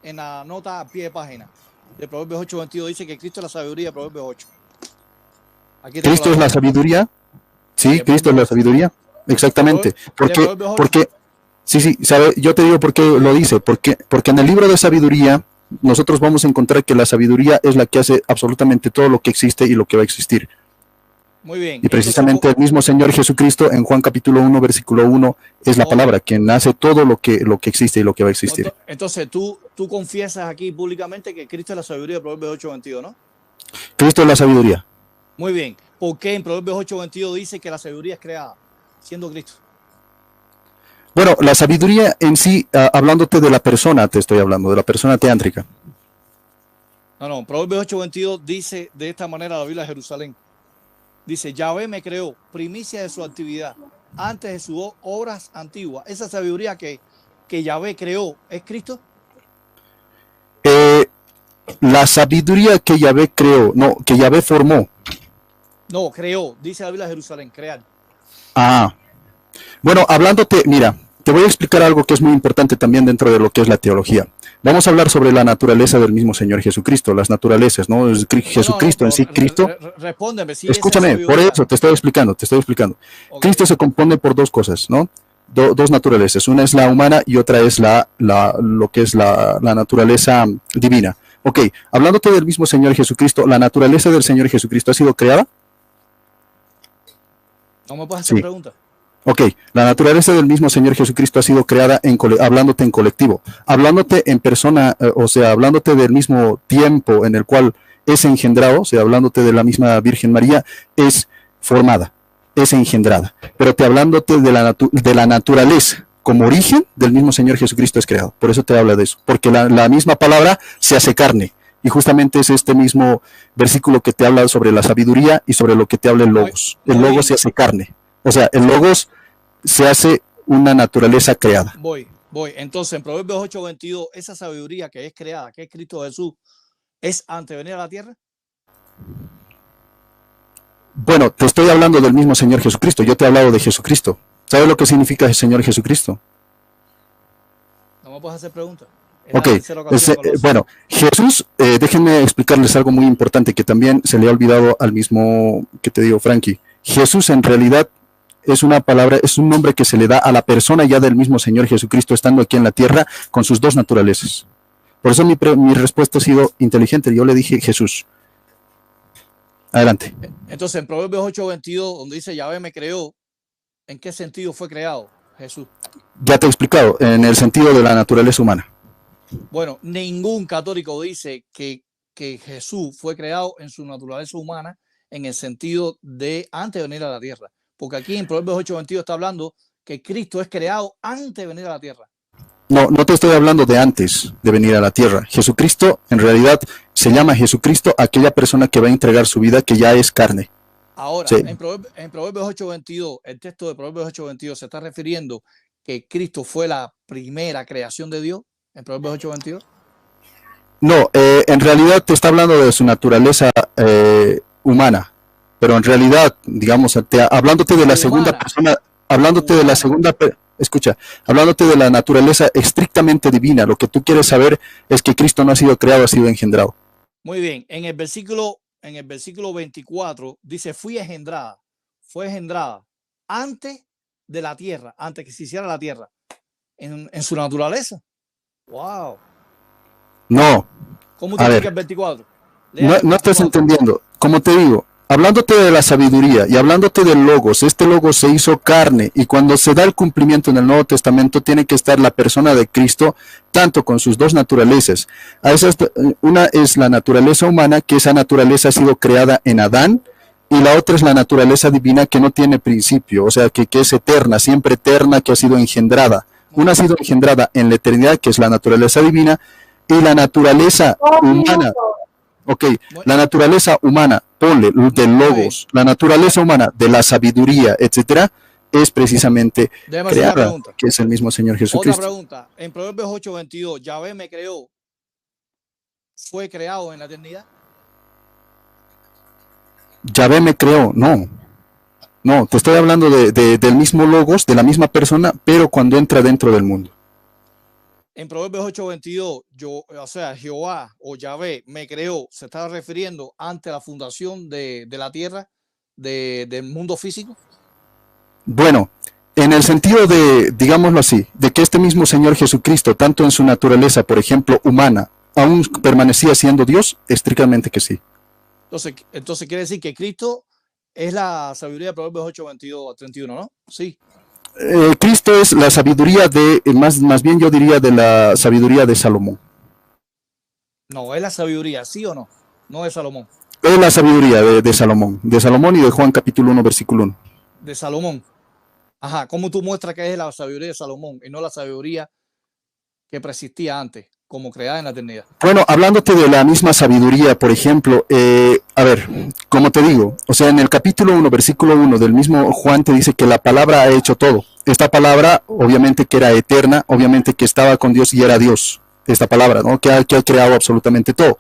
en la nota a pie de página de Proverbios 8:22 dice que Cristo es la sabiduría, Proverbios 8. Aquí tengo ¿Cristo es la sabiduría? Sí, de Cristo es la sabiduría. Exactamente. Porque, sí, sabe, yo te digo por qué lo dice. Porque en el libro de sabiduría nosotros vamos a encontrar que la sabiduría es la que hace absolutamente todo lo que existe y lo que va a existir. Muy bien. Y precisamente el mismo Señor Jesucristo en Juan capítulo 1, versículo 1, es la palabra, quien hace todo lo que existe y lo que va a existir. Entonces tú confiesas aquí públicamente que Cristo es la sabiduría de Proverbios 8:22, ¿no? Cristo es la sabiduría. Muy bien. ¿Por qué en Proverbios 8:22 dice que la sabiduría es creada, siendo Cristo? Bueno, la sabiduría en sí, hablándote de la persona, te estoy hablando, de la persona teántrica. No, Proverbios 8:22 dice de esta manera la Biblia de Jerusalén. Dice, Yahvé me creó, primicia de su actividad, antes de sus obras antiguas. Esa sabiduría que Yahvé creó, ¿es Cristo? La sabiduría que Yahvé creó, no, que Yahvé formó. No, creó, dice la Biblia de Jerusalén, crear. Bueno, hablándote, mira, te voy a explicar algo que es muy importante también dentro de lo que es la teología. Vamos a hablar sobre la naturaleza del mismo Señor Jesucristo, las naturalezas, ¿no? Jesucristo en sí, Cristo. Respóndeme, si escúchame, por eso te estoy explicando. Okay. Cristo se compone por dos cosas, ¿no? Dos naturalezas. Una es la humana y otra es lo que es la naturaleza divina. Ok, hablándote del mismo Señor Jesucristo, ¿la naturaleza del Señor Jesucristo ha sido creada? No me puedes hacer preguntas. Ok, la naturaleza del mismo Señor Jesucristo ha sido creada hablándote en colectivo, hablándote en persona, o sea, hablándote del mismo tiempo en el cual es engendrado, o sea, hablándote de la misma Virgen María, es formada, es engendrada, pero hablándote de la naturaleza como origen del mismo Señor Jesucristo es creado. Por eso te habla de eso, porque la misma palabra se hace carne. Y justamente es este mismo versículo que te habla sobre la sabiduría y sobre lo que te habla el Logos. El Logos se hace carne. O sea, el Logos se hace una naturaleza creada. Voy. Entonces, en Proverbios 8:22, esa sabiduría que es creada, que es Cristo Jesús, ¿es antes de venir a la tierra? Bueno, te estoy hablando del mismo Señor Jesucristo. Yo te he hablado de Jesucristo. ¿Sabes lo que significa el Señor Jesucristo? No me puedes hacer preguntas. Ok, bueno, Jesús, déjenme explicarles algo muy importante que también se le ha olvidado al mismo que te digo, Frankie. Jesús en realidad es una palabra, es un nombre que se le da a la persona ya del mismo Señor Jesucristo estando aquí en la tierra con sus dos naturalezas. Por eso mi respuesta ha sido inteligente. Yo le dije Jesús. Adelante. Entonces, en Proverbios 8:22, donde dice Yahvé me creó, ¿en qué sentido fue creado Jesús? Ya te he explicado, en el sentido de la naturaleza humana. Bueno, ningún católico dice que Jesús fue creado en su naturaleza humana en el sentido de antes de venir a la tierra. Porque aquí en Proverbios 8:22 está hablando que Cristo es creado antes de venir a la tierra. No te estoy hablando de antes de venir a la tierra. Jesucristo, en realidad, se llama Jesucristo aquella persona que va a entregar su vida, que ya es carne. Ahora, sí. en Proverbios 8:22, el texto de Proverbios 8:22 se está refiriendo que Cristo fue la primera creación de Dios. ¿En Proverbios 8:22? No, en realidad te está hablando de su naturaleza humana, pero en realidad, digamos, hablándote de la segunda persona, hablándote de la segunda, escucha, hablándote de la naturaleza estrictamente divina, lo que tú quieres saber es que Cristo no ha sido creado, ha sido engendrado. Muy bien, en el versículo 24 dice, fue engendrada antes de la tierra, antes que se hiciera la tierra, en su naturaleza. Wow. No. ¿Cómo te explica el 24? No estás entendiendo. Como te digo, hablándote de la sabiduría y hablándote del Logos, este Logos se hizo carne y cuando se da el cumplimiento en el Nuevo Testamento tiene que estar la persona de Cristo, tanto con sus dos naturalezas. Una es la naturaleza humana, que esa naturaleza ha sido creada en Adán, y la otra es la naturaleza divina que no tiene principio, o sea, que es eterna, siempre eterna, que ha sido engendrada. Una ha sido engendrada en la eternidad, que es la naturaleza divina, y la naturaleza humana. Ok, la naturaleza humana, ponle, del Logos, la naturaleza humana, de la sabiduría, etcétera, es precisamente Déjame hacer una creada, pregunta. que es el mismo Señor Otra Jesucristo. pregunta. En Proverbios 8:22, Yahvé me creó, ¿fue creado en la eternidad? Yahvé me creó, no, te estoy hablando del mismo logos, de la misma persona, pero cuando entra dentro del mundo. En Proverbios 8:22, o sea, Jehová o Yahvé me creó, se estaba refiriendo ante la fundación de la tierra, del mundo físico. Bueno, en el sentido de, digámoslo así, de que este mismo Señor Jesucristo, tanto en su naturaleza, por ejemplo, humana, aún permanecía siendo Dios, estrictamente que sí. Entonces quiere decir que Cristo es la sabiduría de Proverbios 8:22 a 31, ¿no? Sí. Cristo es la sabiduría más bien yo diría de la sabiduría de Salomón. No, es la sabiduría, ¿sí o no? No de Salomón. Es la sabiduría de Salomón y de Juan capítulo 1, versículo 1. De Salomón. Ajá, ¿cómo tú muestras que es la sabiduría de Salomón y no la sabiduría que persistía antes, como creada en la eternidad? Bueno, hablándote de la misma sabiduría, por ejemplo, a ver, como te digo, o sea, en el capítulo 1, versículo 1 del mismo Juan te dice que la palabra ha hecho todo. Esta palabra, obviamente que era eterna, obviamente que estaba con Dios y era Dios. Esta palabra, ¿no? Que ha creado absolutamente todo.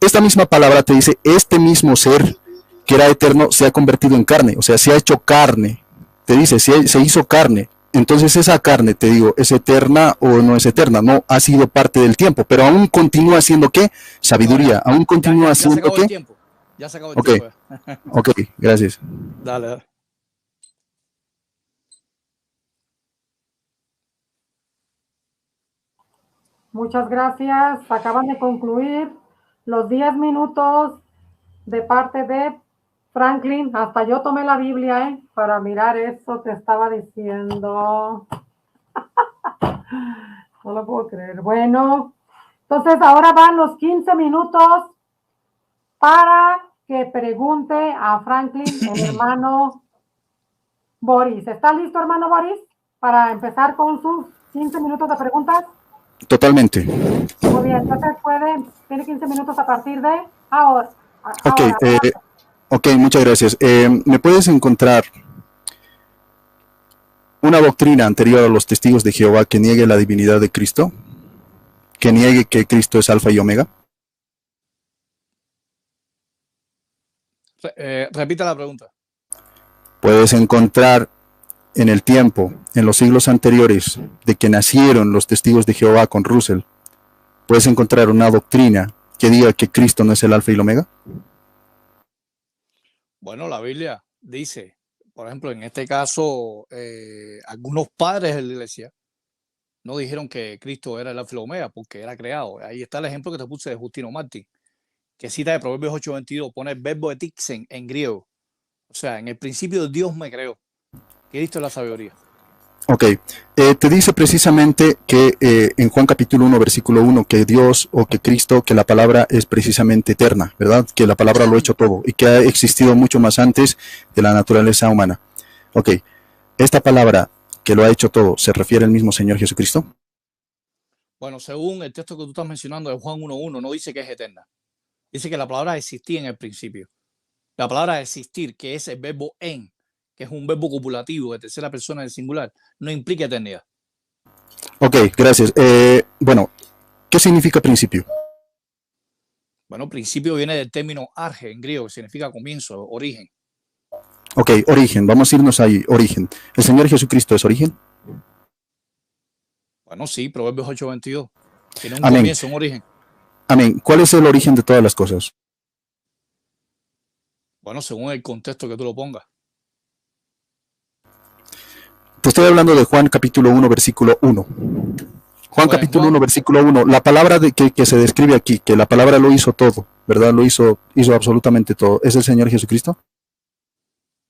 Esta misma palabra te dice, este mismo ser que era eterno se ha convertido en carne, o sea, se ha hecho carne. Te dice, se hizo carne. Entonces esa carne, te digo, ¿es eterna o no es eterna? No, ha sido parte del tiempo, pero aún continúa siendo ¿qué? Sabiduría, No, aún continúa siendo ¿qué? Tiempo. Ya se acabó el okay. tiempo. Ok, gracias. Dale. Muchas gracias. Acaban de concluir los 10 minutos de parte de Franklin. Hasta yo tomé la Biblia, para mirar eso que estaba diciendo. No lo puedo creer. Bueno, entonces ahora van los 15 minutos para que pregunte a Franklin, el hermano Boris. ¿Está listo, hermano Boris, para empezar con sus 15 minutos de preguntas? Totalmente. Muy bien, entonces tiene 15 minutos a partir de ahora. Ok, ok, muchas gracias. ¿Me puedes encontrar una doctrina anterior a los testigos de Jehová que niegue la divinidad de Cristo? ¿Que niegue que Cristo es alfa y omega? Repita la pregunta. Puedes encontrar en el tiempo, en los siglos anteriores de que nacieron los testigos de Jehová con Russell, puedes encontrar una doctrina que diga que Cristo no es el alfa y el omega. Bueno, la Biblia dice, por ejemplo, en este caso, algunos padres de la iglesia no dijeron que Cristo era el alfa y el omega porque era creado. Ahí está el ejemplo que te puse de Justino Martín, que cita de Proverbios 8:22, pone el verbo etixen en griego. O sea, en el principio Dios me creó. Cristo es la sabiduría. Ok, te dice precisamente que en Juan capítulo 1, versículo 1, que Dios o que Cristo, que la palabra es precisamente eterna, ¿verdad? Que la palabra lo ha hecho todo y que ha existido mucho más antes de la naturaleza humana. Ok, esta palabra que lo ha hecho todo, ¿se refiere al mismo Señor Jesucristo? Bueno, según el texto que tú estás mencionando de Juan 1:1, no dice que es eterna. Dice que la palabra existía en el principio. La palabra existir, que es el verbo en, que es un verbo copulativo de tercera persona del singular, no implica eternidad. Ok, gracias. Bueno, ¿qué significa principio? Bueno, principio viene del término arge en griego, que significa comienzo, origen. Ok, origen, vamos a irnos ahí, origen. ¿El Señor Jesucristo es origen? Bueno, sí, Proverbios 8:22. Tiene un Amén. comienzo, un origen. Amén. ¿Cuál es el origen de todas las cosas? Bueno, según el contexto que tú lo pongas. Te estoy hablando de Juan capítulo 1, versículo 1. Juan capítulo 1, versículo 1. La palabra que se describe aquí, que la palabra lo hizo todo, ¿verdad? Lo hizo absolutamente todo. ¿Es el Señor Jesucristo?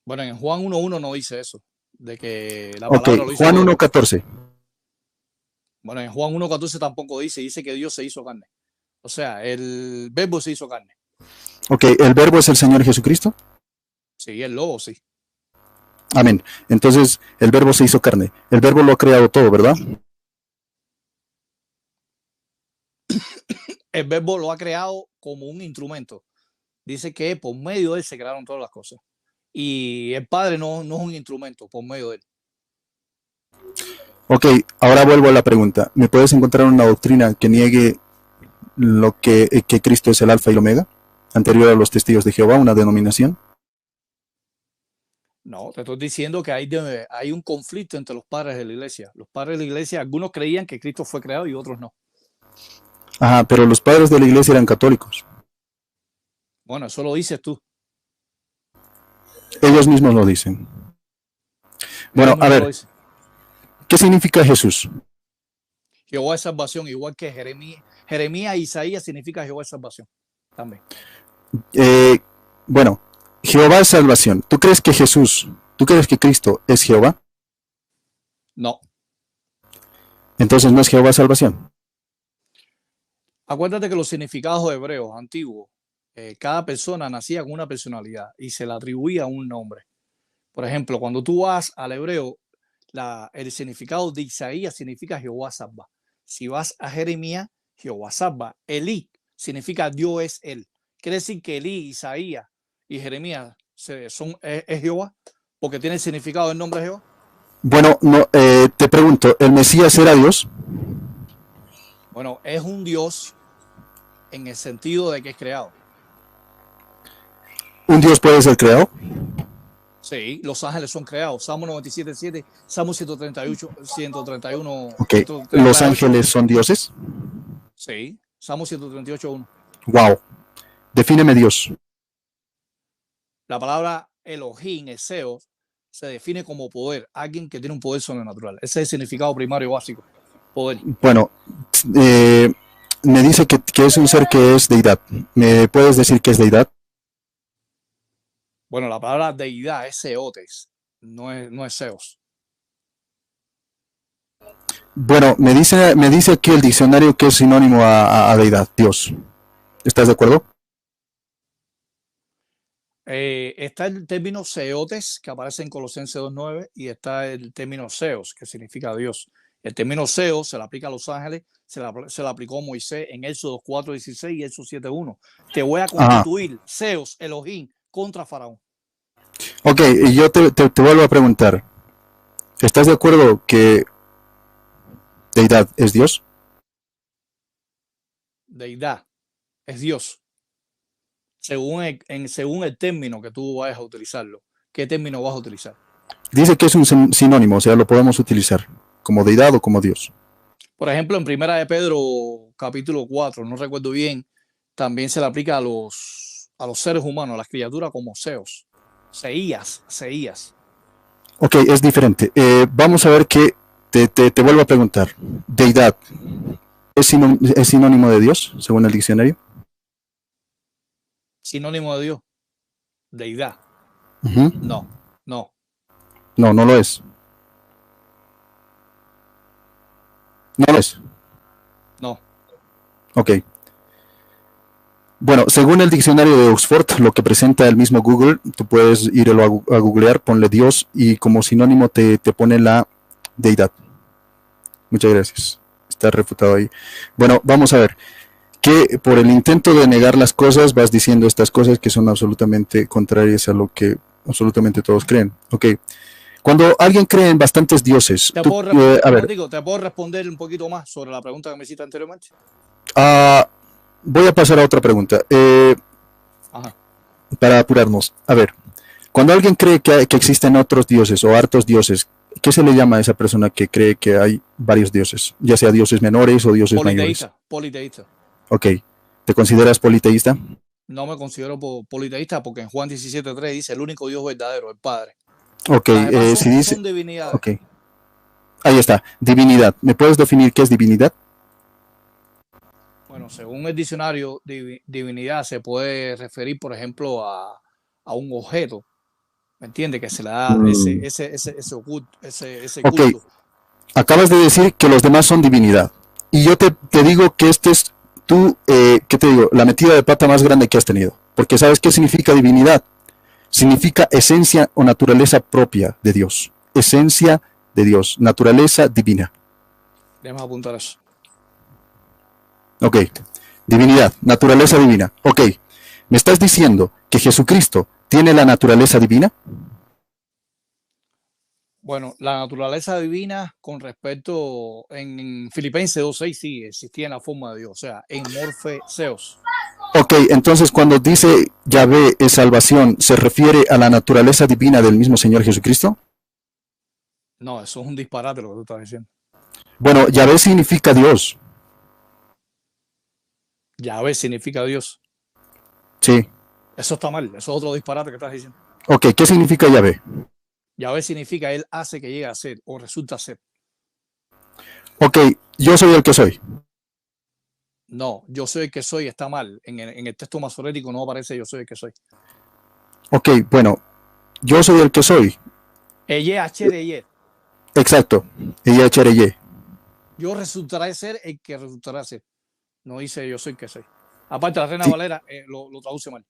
Bueno, en Juan 1:1 no dice eso, de que la Ok, palabra lo hizo Juan todo. 1:14. Bueno, en Juan 1:14 tampoco dice que Dios se hizo carne. O sea, el verbo se hizo carne. Ok, ¿el verbo es el Señor Jesucristo? Sí, el lobo, sí. Amén. Entonces, el verbo se hizo carne. El verbo lo ha creado todo, ¿verdad? El verbo lo ha creado como un instrumento. Dice que por medio de él se crearon todas las cosas. y el Padre no es un instrumento por medio de él. Ok, ahora vuelvo a la pregunta. ¿Me puedes encontrar una doctrina que niegue que Cristo es el Alfa y el Omega, anterior a los testigos de Jehová, una denominación? No, te estoy diciendo que hay un conflicto entre los padres de la iglesia. Los padres de la iglesia, algunos creían que Cristo fue creado y otros no. Ajá, pero los padres de la iglesia eran católicos. Bueno, eso lo dices tú. Ellos mismos lo dicen. Bueno, a ver, ¿qué significa Jesús? Jehová es salvación, igual que Jeremías e Isaías significa Jehová es salvación también. Bueno, Jehová es salvación. ¿Tú crees que Cristo es Jehová? No. Entonces no es Jehová salvación. Acuérdate que los significados hebreos antiguos, cada persona nacía con una personalidad y se le atribuía un nombre. Por ejemplo, cuando tú vas al hebreo, el significado de Isaías significa Jehová salva. Si vas a Jeremías, Jehová salva. Elí significa Dios es él. Quiere decir que Elí, Isaías y Jeremías es Jehová, porque tiene el significado del nombre de Jehová. Bueno, no, te pregunto, ¿el Mesías era Dios? Bueno, es un Dios en el sentido de que es creado. ¿Un Dios puede ser creado? Sí, los ángeles son creados. Salmo 97:7, Salmo 131. Ok, ¿los ángeles son dioses? Sí, Salmo 138:1. Wow. Defíneme Dios. La palabra Elohim, Eseo, se define como poder, alguien que tiene un poder sobrenatural. Ese es el significado primario básico, poder. Bueno, me dice que es un ser que es deidad. ¿Me puedes decir qué es deidad? Bueno, la palabra deidad es Seotes, no es Zeus. Bueno, me dice aquí el diccionario que es sinónimo a deidad, Dios. ¿Estás de acuerdo? Está el término Seotes, que aparece en Colosenses 2:9, y está el término Zeus, que significa Dios. El término Zeus se le aplica a los ángeles, se le aplicó a Moisés en Éxodo 4:16 y Éxodo 7:1. Te voy a constituir, Zeus, Elohim, contra Faraón. Ok, y yo te vuelvo a preguntar. ¿Estás de acuerdo que deidad es Dios? Deidad es Dios. Según el término que tú vayas a utilizarlo. ¿Qué término vas a utilizar? Dice que es un sinónimo, o sea, lo podemos utilizar como deidad o como Dios. Por ejemplo, en Primera de Pedro, capítulo 4, no recuerdo bien, también se le aplica a los seres humanos, a las criaturas como Zeus. Seías. Ok, es diferente. Vamos a ver que te vuelvo a preguntar. ¿Deidad es sinónimo de Dios, según el diccionario? Sinónimo de Dios. Deidad. No. No lo es. No lo es. No. Ok. Bueno, según el diccionario de Oxford, lo que presenta el mismo Google, tú puedes irlo a googlear, ponle Dios y como sinónimo te pone la deidad. Muchas gracias. Está refutado ahí. Bueno, vamos a ver. Que por el intento de negar las cosas vas diciendo estas cosas que son absolutamente contrarias a lo que absolutamente todos creen. Ok. Cuando alguien cree en bastantes dioses... ¿Te puedo responder un poquito más sobre la pregunta que me hiciste anteriormente? Voy a pasar a otra pregunta. Para apurarnos. A ver, cuando alguien cree que existen otros dioses o hartos dioses, ¿qué se le llama a esa persona que cree que hay varios dioses? Ya sea dioses menores o dioses mayores. Politeísta. Ok. ¿Te consideras politeísta? No me considero politeísta porque en Juan 17:3 dice el único Dios verdadero, el Padre. Ok, si dice... Son divinidades. Ok. Ahí está, divinidad. ¿Me puedes definir qué es divinidad? Bueno, según el diccionario, divinidad se puede referir, por ejemplo, a un objeto. ¿Me entiendes? Que se le da ese culto. Ok. Acabas de decir que los demás son divinidad. Y yo te digo que este es ¿qué te digo? La metida de pata más grande que has tenido. Porque ¿sabes qué significa divinidad? Significa esencia o naturaleza propia de Dios. Esencia de Dios, naturaleza divina. Déjame apuntar eso. Ok, divinidad, naturaleza divina. Ok, me estás diciendo que Jesucristo ¿tiene la naturaleza divina? Bueno, la naturaleza divina con respecto en Filipenses 2:6 sí existía en la forma de Dios, o sea, en morfe seos. Ok, entonces cuando dice Yahvé es salvación, ¿se refiere a la naturaleza divina del mismo Señor Jesucristo? No, eso es un disparate lo que tú estás diciendo. Bueno, Yahvé significa Dios. Yahvé significa Dios. Sí. Eso está mal, eso es otro disparate que estás diciendo. Ok, ¿qué significa Yahvé? Yahvé significa Él hace que llegue a ser o resulta ser. Ok, yo soy el que soy. No, yo soy el que soy, está mal. En el texto masorético no aparece yo soy el que soy. Ok, bueno, yo soy el que soy. Eye, H, Exacto. Ella echaré. yo resultaré ser el que resultará ser. No dice yo soy el que soy. Aparte, la Reina Sí. Valera lo traduce mal.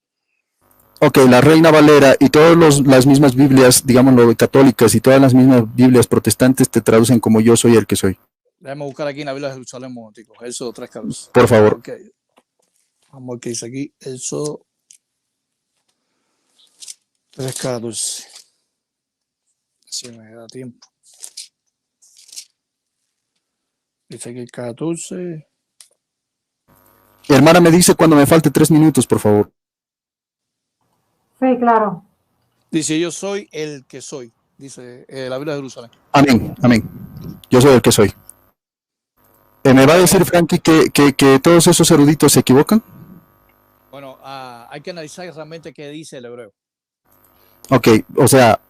Ok, la Reina Valera y todas las mismas Biblias, digámoslo, católicas y todas las mismas Biblias protestantes te traducen como yo soy el que soy. Déjame buscar aquí en la Biblia de Jerusalén un momentico. Éxodo 3:14. Por favor. Ok. Vamos a ver qué dice aquí. Éxodo 3:14. Si me da tiempo. Dice aquí 14. Hermana, me dice cuando me falte 3 minutos, por favor. Sí, claro. Dice yo soy el que soy. Dice la Biblia de Jerusalén. Amén, amén. Yo soy el que soy. ¿Me va a decir, Frankie, que todos esos eruditos se equivocan? Bueno, hay que analizar realmente qué dice el hebreo. Ok, o sea,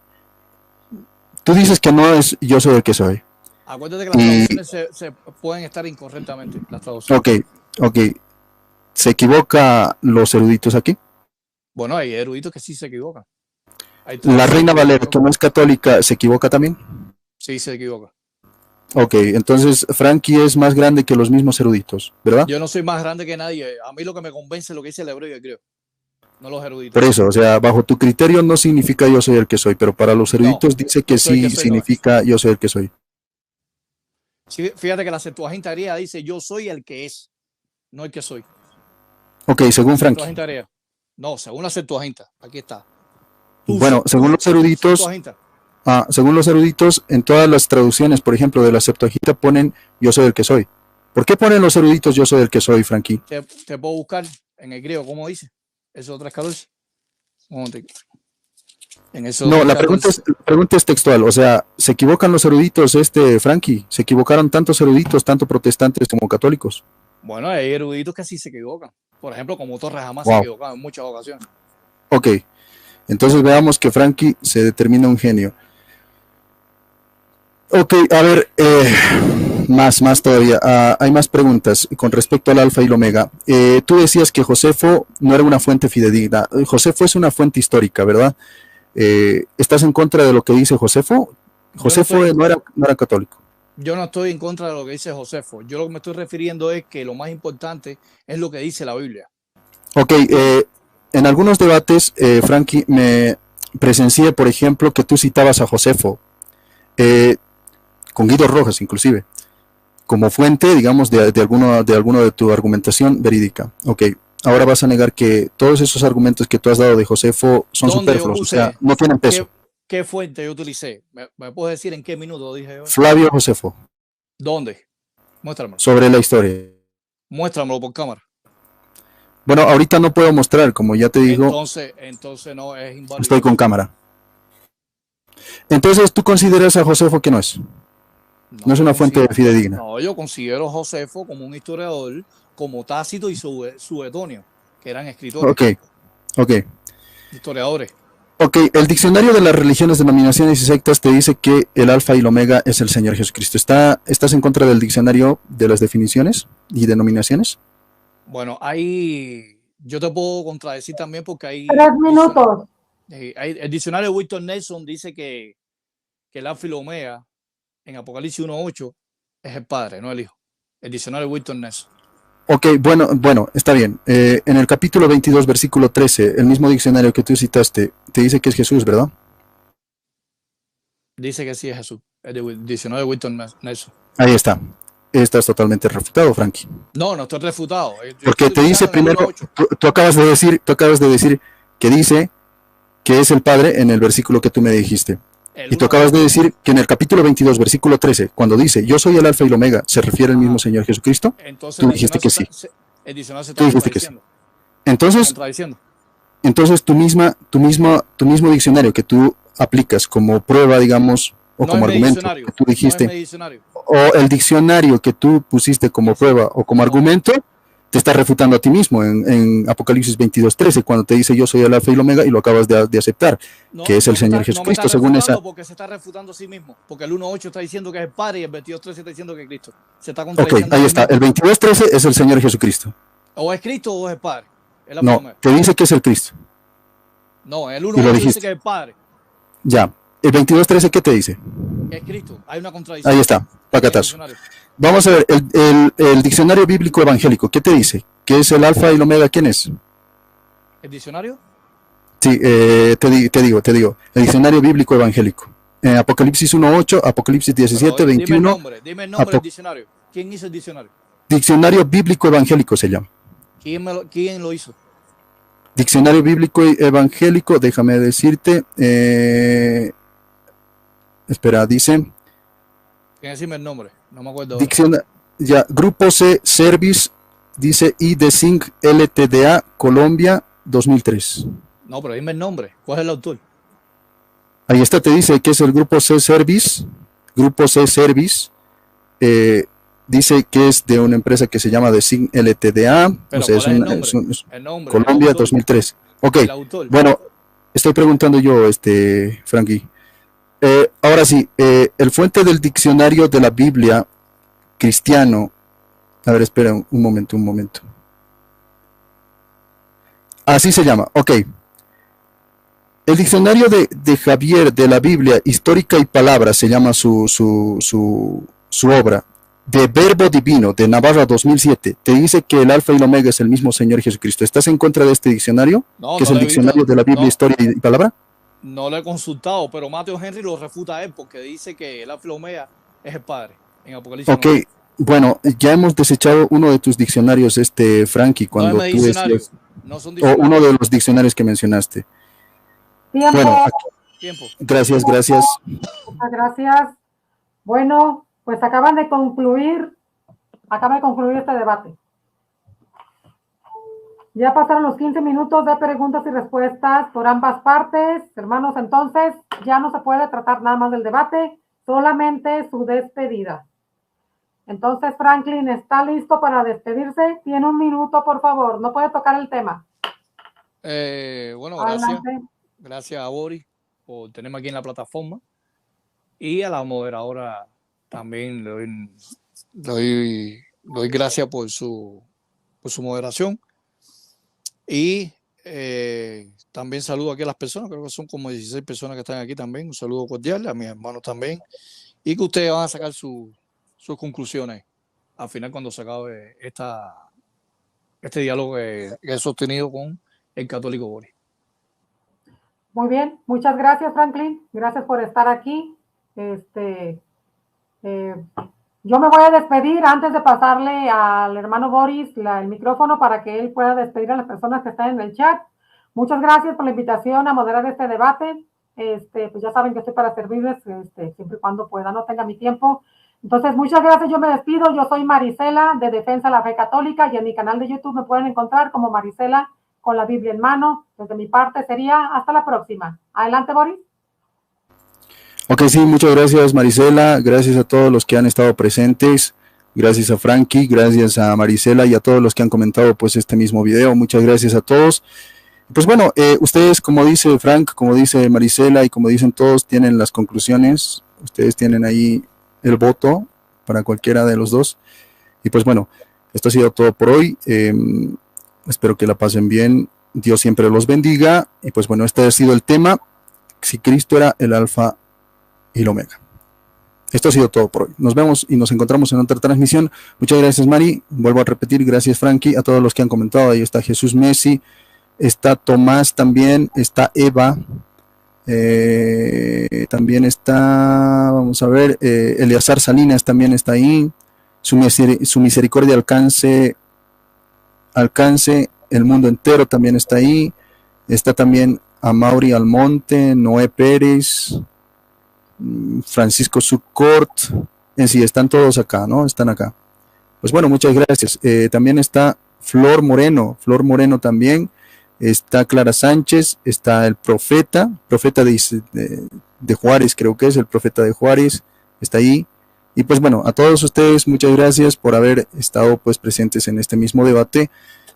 tú dices que no es yo soy el que soy. Acuérdate que las traducciones se pueden estar incorrectamente. Las traducciones. Ok. ¿Se equivocan los eruditos aquí? Bueno, hay eruditos que sí se equivocan. La Reina Valera, que no es católica, ¿se equivoca también? Sí, se equivoca. Ok, entonces Frankie es más grande que los mismos eruditos, ¿verdad? Yo no soy más grande que nadie. A mí lo que me convence es lo que dice el hebreo y el griego, no los eruditos. Por eso, o sea, bajo tu criterio no significa yo soy el que soy, pero para los eruditos dice que sí significa yo soy el que soy. Sí, fíjate que la Septuaginta griega dice yo soy el que es, no el que soy. Ok, según Frankie. No, según la Septuaginta. Aquí está. Bueno, según los eruditos, en todas las traducciones, por ejemplo, de la Septuaginta ponen yo soy el que soy. ¿Por qué ponen los eruditos yo soy el que soy, Frankie? Te puedo buscar en el griego, ¿cómo dice? Eso 3:14. No, la pregunta es textual, o sea, ¿se equivocan los eruditos, Frankie? ¿Se equivocaron tantos eruditos, tanto protestantes como católicos? Bueno, hay eruditos que sí se equivocan. Por ejemplo, como Torres jamás se equivocado en muchas ocasiones. Ok, entonces veamos que Frankie se determina un genio. Ok, a ver, más todavía. Hay más preguntas con respecto al alfa y el omega. Tú decías que Josefo no era una fuente fidedigna. Josefo es una fuente histórica, ¿verdad? ¿Estás en contra de lo que dice Josefo? Josefo no era católico. Yo no estoy en contra de lo que dice Josefo. Yo lo que me estoy refiriendo es que lo más importante es lo que dice la Biblia. Ok, en algunos debates, Frankie, me presencié, por ejemplo, que tú citabas a Josefo, con Guido Rojas inclusive, como fuente, digamos, de alguno de tu argumentación verídica. Ok, ahora vas a negar que todos esos argumentos que tú has dado de Josefo son superfluos, o sea, no tienen peso. ¿Qué fuente yo utilicé? ¿Me puedes decir en qué minuto dije yo? Flavio Josefo. ¿Dónde? Muéstramelo. Sobre la historia. Muéstramelo por cámara. Bueno, ahorita no puedo mostrar, como ya te digo. Entonces no es inválido. Estoy con cámara. Entonces, ¿tú consideras a Josefo que no es? No es una fuente fidedigna. No, yo considero a Josefo como un historiador, como Tácito y Suetonio, que eran escritores. Ok. Historiadores. Ok, el diccionario de las religiones, denominaciones y sectas te dice que el alfa y el omega es el Señor Jesucristo. ¿Estás en contra del diccionario de las definiciones y denominaciones? Bueno, yo te puedo contradecir también porque hay... 3 minutos. El diccionario de Wilton Nelson dice que el alfa y el omega en Apocalipsis 1:8 es el Padre, no el Hijo. El diccionario de Wilton Nelson. Ok, bueno, está bien. En el capítulo 22, versículo 13, el mismo diccionario que tú citaste, te dice que es Jesús, ¿verdad? Dice que sí es Jesús. El diccionario de Wilton Nelson. Ahí está. Estás totalmente refutado, Frankie. No estoy refutado. Porque te dice primero, tú acabas de decir que dice que es el Padre en el versículo que tú me dijiste. Y tú acabas de decir que en el capítulo 22, versículo 13, cuando dice, yo soy el Alfa y el Omega, ¿se refiere al mismo Señor Jesucristo? Entonces, Tú dijiste que sí. El diccionario se Tú está dijiste que sí. contradiciendo. Entonces tu mismo diccionario que tú aplicas como prueba, digamos, o No como es mi argumento, diccionario, que tú dijiste, no es mi diccionario. o el diccionario que tú pusiste como prueba o como argumento, te está refutando a ti mismo en Apocalipsis 22:13, cuando te dice yo soy el Alfa y el Omega, y lo acabas de aceptar, que es el Señor Jesucristo, según esa. Porque se está refutando a sí mismo, porque el 1.8 está diciendo que es el Padre y el 22.13 está diciendo que es Cristo. Se está Ok, contradiciendo. ahí está. El 22:13 es el Señor Jesucristo. O es Cristo o es el Padre. Es la No, forma. te dice que es el Cristo. No, el Y lo 1.8 dice dijiste. que es el Padre. Ya. El 22:13, ¿qué te dice? Es Cristo. Hay una contradicción. Ahí está, pacatazo. En el diccionario. Vamos a ver, el diccionario bíblico evangélico, ¿qué te dice? ¿Qué es el Alfa y el Omega? ¿Quién es? ¿El diccionario? Sí, te digo. El diccionario bíblico evangélico. Apocalipsis 1:8, Apocalipsis 17, 21. Dime el nombre del diccionario. ¿Quién hizo el diccionario? Diccionario bíblico evangélico se llama. ¿Quién lo hizo? Diccionario bíblico evangélico, déjame decirte. Espera, dice. Decime el nombre. No me acuerdo. Ya, Grupo C Service, dice IDESINC LTDA Colombia 2003. No, pero dime el nombre. ¿Cuál es el autor? Ahí está, te dice que es el Grupo C Service. Grupo C Service. Dice que es de una empresa que se llama DESINC LTDA. Pero o sea, el nombre, Colombia 2003. Ok, bueno, estoy preguntando yo, Frankie. Ahora sí, el fuente del diccionario de la Biblia cristiano. A ver, espera un momento. Así se llama, ok. El diccionario de Javier de la Biblia, Histórica y Palabra, se llama su obra. De Verbo Divino, de Navarra 2007, te dice que el Alfa y el Omega es el mismo Señor Jesucristo. ¿Estás en contra de este diccionario? No, que es el diccionario de la Biblia, Historia y Palabra. No lo he consultado, pero Mateo Henry lo refuta a él porque dice que el Alfa y el Omega es el Padre en Apocalipsis. Ok, bueno, ya hemos desechado uno de tus diccionarios, Frankie, cuando tú decías, o uno de los diccionarios que mencionaste. Tiempo. Bueno, Tiempo. Gracias. Muchas gracias. Bueno, pues acaba de concluir este debate. Ya pasaron los 15 minutos de preguntas y respuestas por ambas partes. Hermanos, entonces ya no se puede tratar nada más del debate, solamente su despedida. Entonces, Franklin, ¿está listo para despedirse? Tiene 1 minuto, por favor. No puede tocar el tema. Bueno, gracias a Boris por tenerme aquí en la plataforma, y a la moderadora también le doy gracias por su moderación, y también saludo aquí a las personas, creo que son como 16 personas que están aquí también. Un saludo cordial a mis hermanos también, y que ustedes van a sacar sus conclusiones al final cuando se acabe este diálogo que he sostenido con el católico Boris. Muy bien, muchas gracias, Franklin. Gracias por estar aquí. Yo me voy a despedir antes de pasarle al hermano Boris el micrófono para que él pueda despedir a las personas que están en el chat. Muchas gracias por la invitación a moderar este debate. Pues ya saben que estoy para servirles siempre y cuando pueda, no tenga mi tiempo. Entonces, muchas gracias. Yo me despido. Yo soy Marisela de Defensa de la Fe Católica, y en mi canal de YouTube me pueden encontrar como Marisela con la Biblia en mano. Desde mi parte sería hasta la próxima. Adelante, Boris. Ok, sí, muchas gracias, Marisela. Gracias a todos los que han estado presentes. Gracias a Frankie, gracias a Marisela y a todos los que han comentado pues este mismo video. Muchas gracias a todos. Pues bueno, ustedes, como dice Frank, como dice Marisela y como dicen todos, tienen las conclusiones. Ustedes tienen ahí el voto para cualquiera de los dos. Y pues bueno, esto ha sido todo por hoy. Espero que la pasen bien. Dios siempre los bendiga. Y pues bueno, este ha sido el tema. Si Cristo era el Alfa y el Omega. Esto ha sido todo por hoy. Nos vemos y nos encontramos en otra transmisión. Muchas gracias, Mari. Vuelvo a repetir, gracias, Frankie, a todos los que han comentado. Ahí está Jesús Messi, está Tomás también, está Eva, también está, vamos a ver, Eleazar Salinas también está ahí. Su misericordia alcance el mundo entero, también está ahí. Está también Amaury Almonte, Noé Pérez, Francisco Sucort, en sí, están todos acá, ¿no? Están acá. Pues bueno, muchas gracias. También está Flor Moreno también, está Clara Sánchez, está el profeta de Juárez, creo que es el profeta de Juárez, está ahí. Y pues bueno, a todos ustedes muchas gracias por haber estado pues presentes en este mismo debate.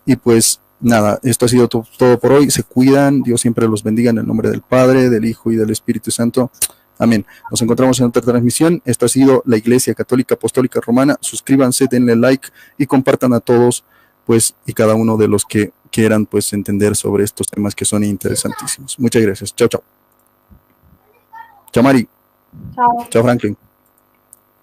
Y pues nada, esto ha sido todo por hoy. Se cuidan, Dios siempre los bendiga en el nombre del Padre, del Hijo y del Espíritu Santo. Amén. Nos encontramos en otra transmisión. Esto ha sido la Iglesia Católica Apostólica Romana. Suscríbanse, denle like y compartan a todos, pues, y cada uno de los que quieran, pues, entender sobre estos temas que son interesantísimos. Muchas gracias. Chao, chao. Chao, Mari. Chao. Chao, Franklin.